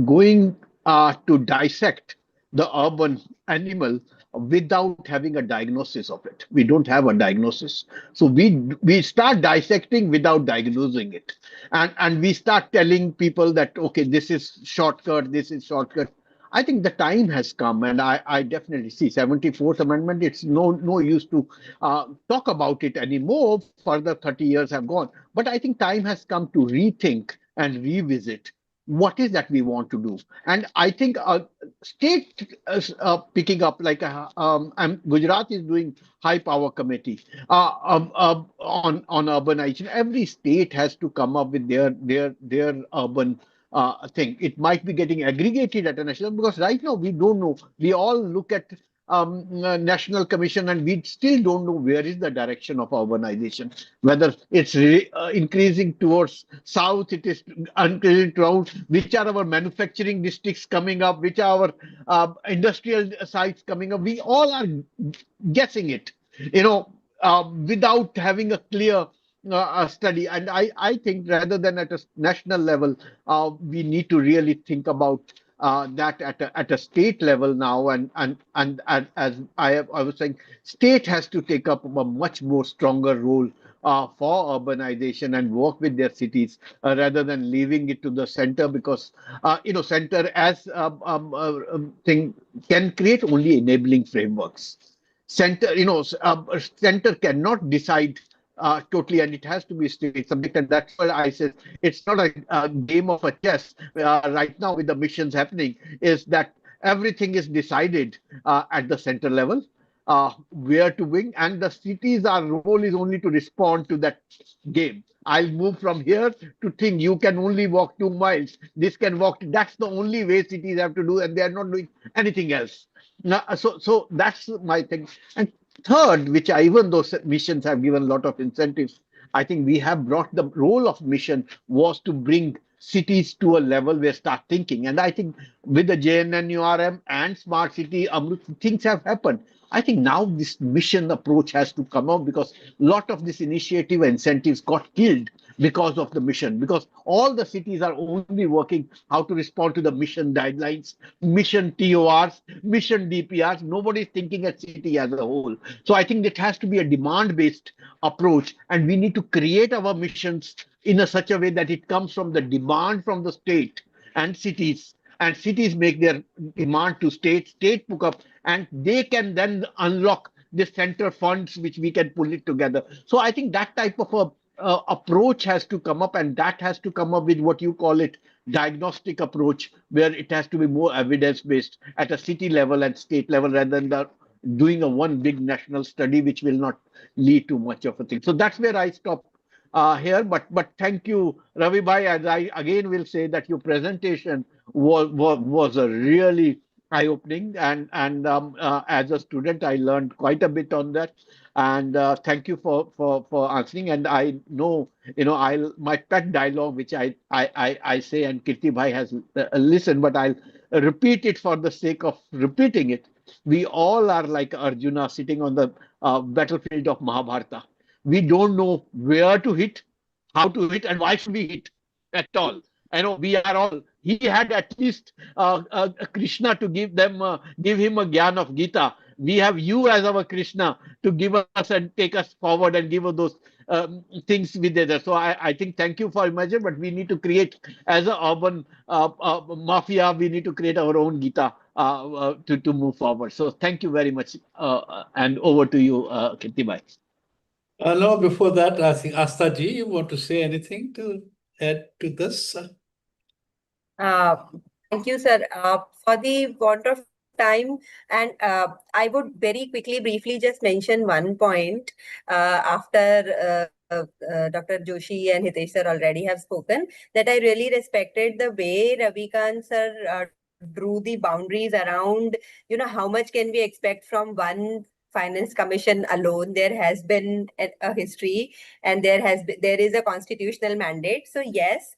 going to dissect the urban animal without having a diagnosis of it. We don't have a diagnosis. So we start dissecting without diagnosing it. And we start telling people that, okay, this is shortcut, this is shortcut. I think the time has come, and I definitely see 74th Amendment. It's no use to talk about it anymore. Further 30 years have gone. But I think time has come to rethink and revisit what is that we want to do. And I think state picking up, like Gujarat is doing high power committee on urbanization. Every state has to come up with their urban thing. It might be getting aggregated at a national, because right now we don't know. We all look at National Commission and we still don't know where is the direction of urbanization. Whether it's increasing towards south, it is increasing towards which are our manufacturing districts coming up, which are our industrial sites coming up. We all are guessing it, without having a clear study. And I think rather than at a national level, we need to really think about that at a state level now, and as I was saying, state has to take up a much more stronger role for urbanization and work with their cities rather than leaving it to the center, because center as thing can create only enabling frameworks. Center center cannot decide totally, and it has to be state subject. And that's why I said it's not a game of a chess right now with the missions happening, is that everything is decided at the center level, where to wing, and the cities, our role is only to respond to that game. I'll move from here to think you can only walk 2 miles. This can walk. That's the only way cities have to do, and they are not doing anything else. So that's my thing. And third, which even though missions have given a lot of incentives, I think we have brought the role of mission was to bring cities to a level where start thinking. And I think with the JNNURM and Smart City, things have happened. I think now this mission approach has to come out, because a lot of this initiative incentives got killed because of the mission, because all the cities are only working how to respond to the mission guidelines, mission TORs, mission DPRs. Nobody's thinking at city as a whole. So I think it has to be a demand-based approach, and we need to create our missions in such a way that it comes from the demand from the state and cities make their demand to state put up, and they can then unlock the center funds which we can pull it together. So I think that type of a approach has to come up, and that has to come up with what you call it diagnostic approach, where it has to be more evidence based at a city level and state level rather than the doing a one big national study, which will not lead to much of a thing. So that's where I stop here. But thank you, Ravi Bhai. As I again will say that your presentation was a really eye-opening, and as a student, I learned quite a bit on that. And thank you for answering. And I know, I my pet dialogue, which I say, and Kirti Bhai has listened, but I'll repeat it for the sake of repeating it. We all are like Arjuna sitting on the battlefield of Mahabharata. We don't know where to hit, how to hit, and why should we hit at all. I know we are all. He had at least Krishna to give him a gyan of Gita. We have you as our Krishna to give us and take us forward and give us those things with other. So I think thank you for imagine, but we need to create as an urban mafia. We need to create our own Gita to move forward. So thank you very much, and over to you, Kirti Bhai. No, before that, I think Astha ji, you want to say anything to add to this? Uh, Thank you, sir. For the want of time, and I would very quickly, briefly just mention one point after Dr. Joshi and Hitesh sir already have spoken, that I really respected the way Ravikant sir drew the boundaries around, how much can we expect from one finance commission alone. There has been a history, and there is a constitutional mandate. So yes,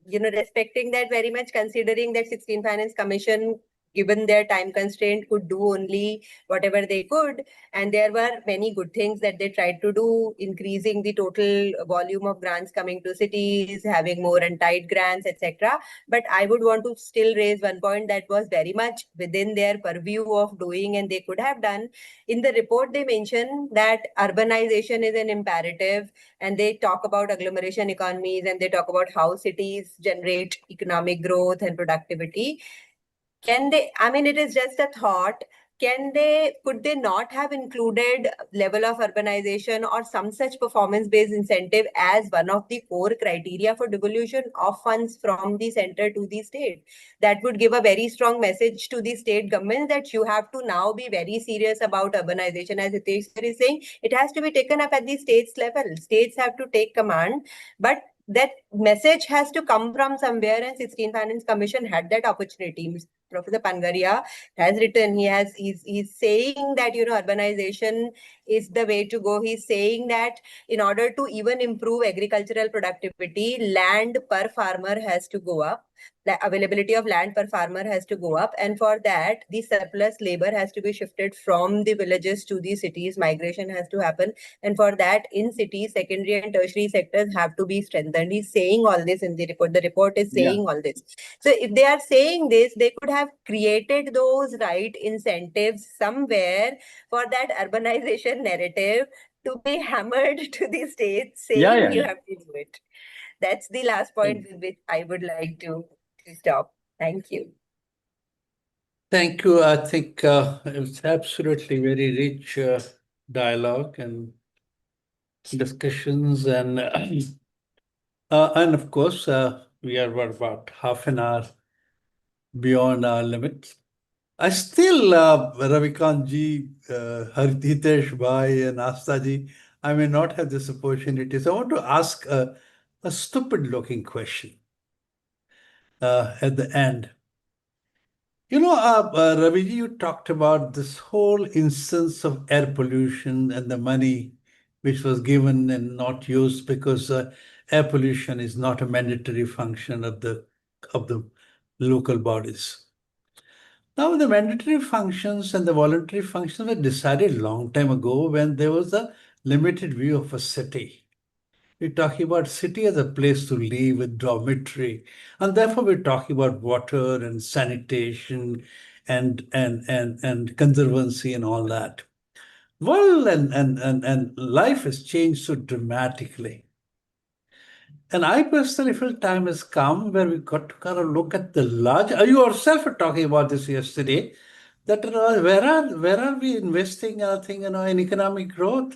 respecting that very much, considering that 16 Finance Commission, given their time constraint, could do only whatever they could. And there were many good things that they tried to do, increasing the total volume of grants coming to cities, having more untied grants, etc. But I would want to still raise one point that was very much within their purview of doing, and they could have done. In the report, they mention that urbanization is an imperative, and they talk about agglomeration economies, and they talk about how cities generate economic growth and productivity. It is just a thought. Could they not have included level of urbanization or some such performance-based incentive as one of the core criteria for devolution of funds from the center to the state? That would give a very strong message to the state government that you have to now be very serious about urbanization. As Hitesh sir is saying, it has to be taken up at the states level. States have to take command, but that message has to come from somewhere, and 16 Finance Commission had that opportunity. Professor Pangaria has written, he's saying that, urbanization is the way to go. He's saying that in order to even improve agricultural productivity, land per farmer has to go up. The availability of land per farmer has to go up. And for that, the surplus labor has to be shifted from the villages to the cities. Migration has to happen. And for that, in cities, secondary and tertiary sectors have to be strengthened. He's saying all this in the report. The report is saying all this. So if they are saying this, they could have created those right incentives somewhere for that urbanization narrative to be hammered to the states, saying you have to do it. That's the last point with which I would like to stop. Thank you. Thank you. I think it's absolutely very rich dialogue and discussions, and of course we are about half an hour beyond our limits. I still, Ravikant ji, Hitesh Bhai, and Astha ji, I may not have this opportunity. So I want to ask a stupid-looking question at the end. Ravi ji, you talked about this whole instance of air pollution and the money which was given and not used because air pollution is not a mandatory function of the local bodies. Now, the mandatory functions and the voluntary functions were decided long time ago when there was a limited view of a city. We're talking about city as a place to live with dormitory, and therefore we're talking about water and sanitation and conservancy and all that. Well, and life has changed so dramatically. And I personally feel time has come where we got to kind of look at the large. You yourself were talking about this yesterday. That where are we investing? I think in economic growth.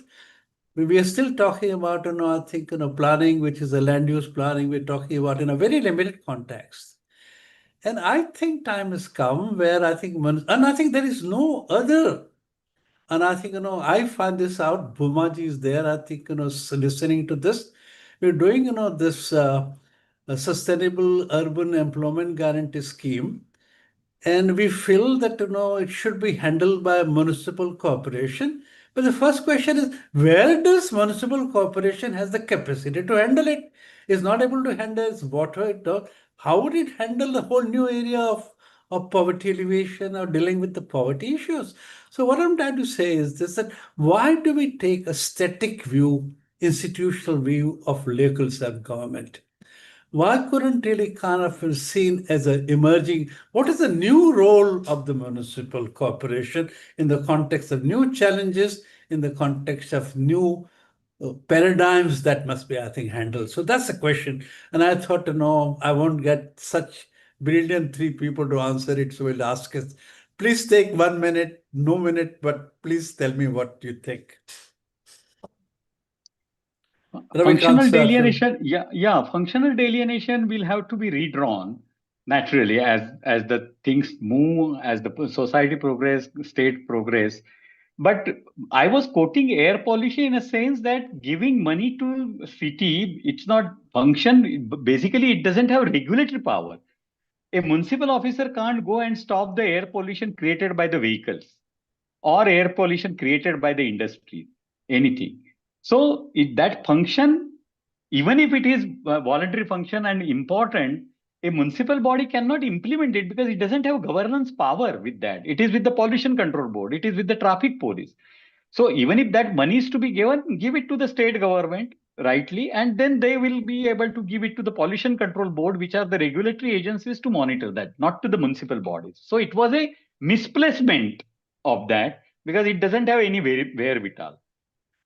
We are still talking about I think planning, which is a land use planning. We're talking about in a very limited context. And I think time has come where I think, and I think there is no other. And I think, I find this out. Bhumaji is there. I think, listening to this, we're doing, this sustainable urban employment guarantee scheme. And we feel that, it should be handled by a municipal corporation. But the first question is, where does municipal corporation has the capacity to handle it? Is not able to handle its water. How would it handle the whole new area of poverty alleviation or dealing with the poverty issues? So what I'm trying to say is this, that why do we take a static view, institutional view of local self-government? Why couldn't really kind of be seen as an emerging, what is the new role of the municipal corporation in the context of new challenges, in the context of new paradigms that must be, I think, handled? So that's the question. And I thought, I won't get such brilliant three people to answer it. So we'll ask us, please take 1 minute, no minute, but please tell me what you think. Functional delineation, functional delineation will have to be redrawn naturally as the things move, as the society progress, state progress. But I was quoting air pollution in a sense that giving money to city, it's not function. Basically, it doesn't have regulatory power. A municipal officer can't go and stop the air pollution created by the vehicles or air pollution created by the industry, anything. So that function, even if it is a voluntary function and important, a municipal body cannot implement it because it doesn't have governance power with that. It is with the pollution control board. It is with the traffic police. So even if that money is to be given, give it to the state government rightly, and then they will be able to give it to the pollution control board, which are the regulatory agencies to monitor that, not to the municipal bodies. So it was a misplacement of that because it doesn't have any wherewithal.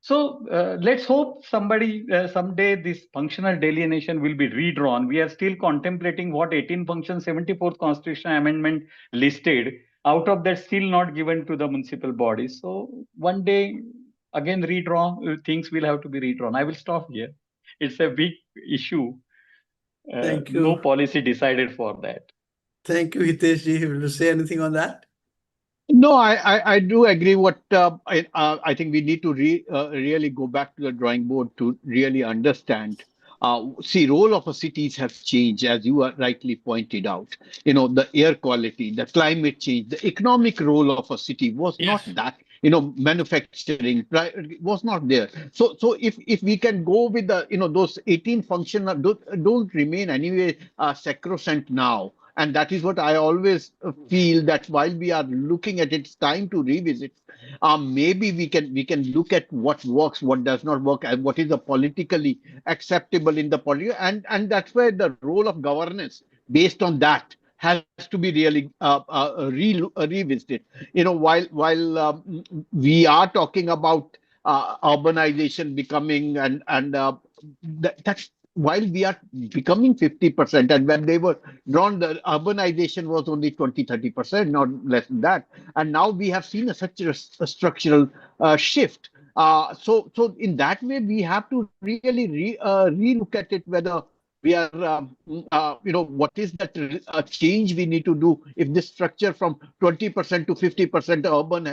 So let's hope someday this functional delineation will be redrawn. We are still contemplating what 18 functions 74th Constitutional Amendment listed. Out of that, still not given to the municipal bodies. So one day, again, redraw, things will have to be redrawn. I will stop here. It's a big issue. Thank you. No policy decided for that. Thank you, Hitesh ji. Will you say anything on that? No, I do agree. What I think we need to really go back to the drawing board to really understand. See, role of a cities have changed, as you are rightly pointed out. The air quality, the climate change, the economic role of a city was not that. Manufacturing was not there. So if we can go with the those 18 functional don't remain anyway sacrosanct now. And that is what I always feel, that while we are looking at it, it's time to revisit. Maybe we can look at what works, what does not work, and what is the politically acceptable in the politics, and that's where the role of governance based on that has to be really revisited. While we are talking about urbanization becoming that's while we are becoming 50%, and when they were drawn, the urbanization was only 20-30%, not less than that. And now we have seen such a structural shift. So in that way, we have to really relook at it, whether we are, what is that change we need to do if this structure from 20% to 50% urban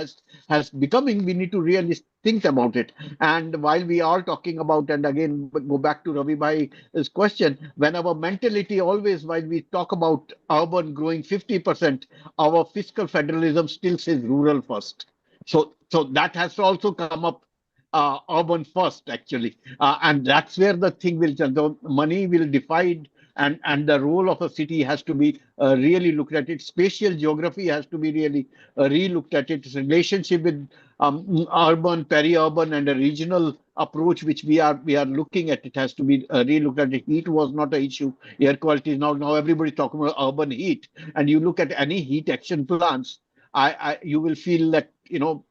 has becoming, we need to really think about it. And while we are talking about, and again, go back to Ravi Bhai's question, when our mentality always, while we talk about urban growing 50%, our fiscal federalism still says rural first. So that has to also come up. Urban first, actually, and that's where the thing will change. The money will divide, and the role of a city has to be really looked at. Its spatial geography has to be really re-looked at. Its relationship with urban, peri-urban, and a regional approach which we are looking at. It has to be re-looked at. Heat was not an issue. Air quality is now everybody's talking about urban heat, and you look at any heat action plans. You will feel that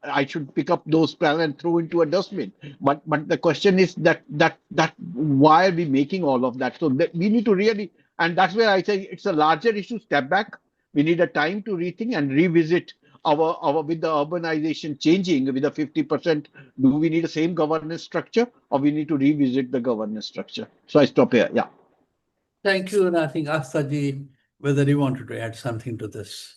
I should pick up those plans and throw into a dustbin. But the question is that why are we making all of that? So that we need to really, and that's where I say it's a larger issue. Step back. We need a time to rethink and revisit our with the urbanization changing with the 50%. Do we need the same governance structure, or we need to revisit the governance structure? So I stop here. Yeah. Thank you. And I think Astha ji, whether you wanted to add something to this.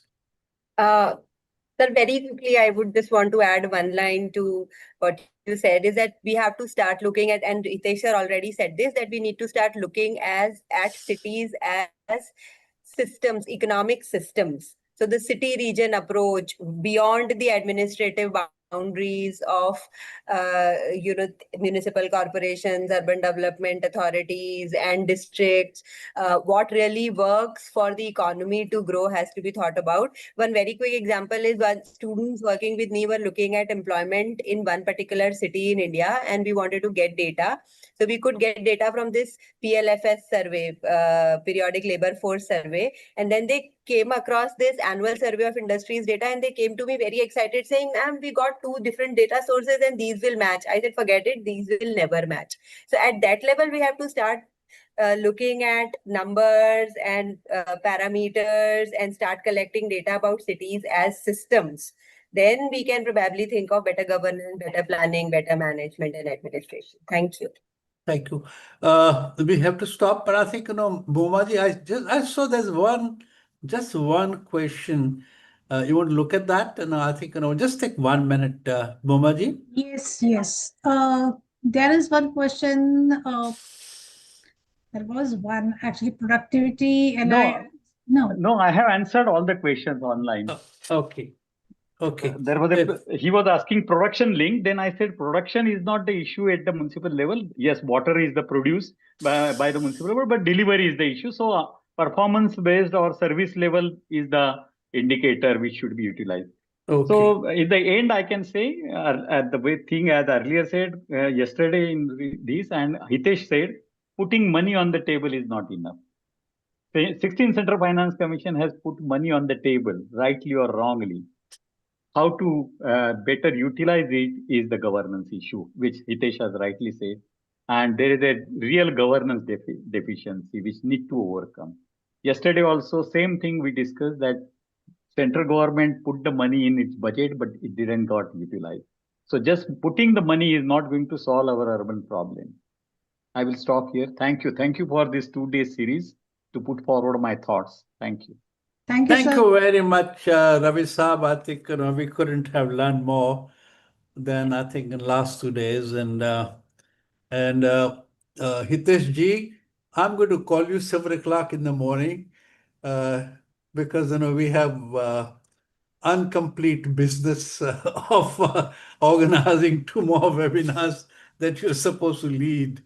Sir, very quickly, I would just want to add one line to what you said, is that we have to start looking at, and Hitesh sir already said this, that we need to start looking at cities as systems, economic systems. So the city region approach beyond the administrative boundaries of municipal corporations, urban development authorities, and districts. What really works for the economy to grow has to be thought about. One very quick example is when students working with me were looking at employment in one particular city in India, and we wanted to get data. So we could get data from this PLFS survey, periodic labor force survey, and then they came across this annual survey of industries data, and they came to me very excited saying, ma'am, we got 2 different data sources and these will match. I said, forget it, these will never match. So at that level, we have to start looking at numbers and parameters and start collecting data about cities as systems. Then we can probably think of better governance, better planning, better management and administration. Thank you. Thank you. We have to stop, but I think, Bomaji, I saw there's just one question. You want to look at that? And I think, just take 1 minute, Bomaji. Yes, yes. There is one question. There was one actually, productivity, and No, I have answered all the questions online. Okay. He was asking production link. Then I said production is not the issue at the municipal level. Yes, water is the produce by the municipal level, but delivery is the issue. So performance based or service level is the indicator which should be utilized. Okay. So in the end, I can say at the way thing as earlier said yesterday in this, and Hitesh said, putting money on the table is not enough. The 16th Central Finance Commission has put money on the table, rightly or wrongly. How to better utilize it is the governance issue, which Hitesh has rightly said. And there is a real governance deficiency which need to overcome. Yesterday also, same thing we discussed, that central government put the money in its budget, but it didn't got utilized. So just putting the money is not going to solve our urban problem. I will stop here. Thank you. Thank you for this 2-day series to put forward my thoughts. Thank you. Thank you, Thank sir. you very much, Ravi Saab. I think, we couldn't have learned more than I think in the last 2 days. And Hitesh ji, I'm going to call you 7 o'clock in the morning because, we have incomplete business of organizing 2 more webinars that you're supposed to lead.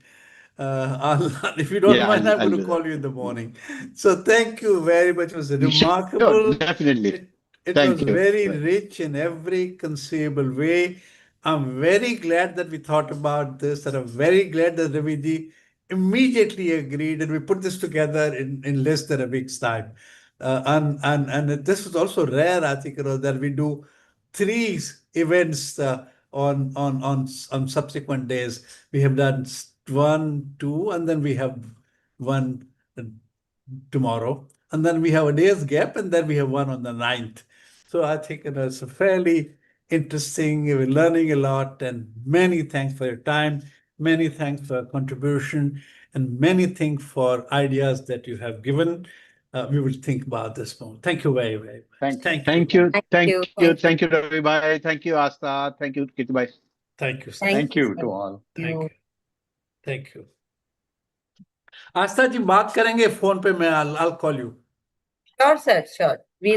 If you don't mind, I'm going to call you in the morning. So thank you very much. It was remarkable. Sure, definitely. It Thank was you. very rich in every conceivable way. I'm very glad that we thought about this, and I'm very glad that Raviji immediately agreed, and we put this together in less than a week's time. And this is also rare, I think, that we do 3 events on subsequent days. We have done 1, 2, and then we have one tomorrow, and then we have a day's gap, and then we have one on the 9th. So I think it's a fairly interesting. We're learning a lot, and many thanks for your time. Many thanks for your contribution, and many thanks for ideas that you have given. We will think about this more. Thank you very, very much. Thank you, Ravi Bhai. Thank you, Astha. Thank you, Kirti Bhai. Thank you, sir. Thank you to all. Thank you. आस्था जी बात करेंगे phone पे. I'll call you. Sure, sir. Sure.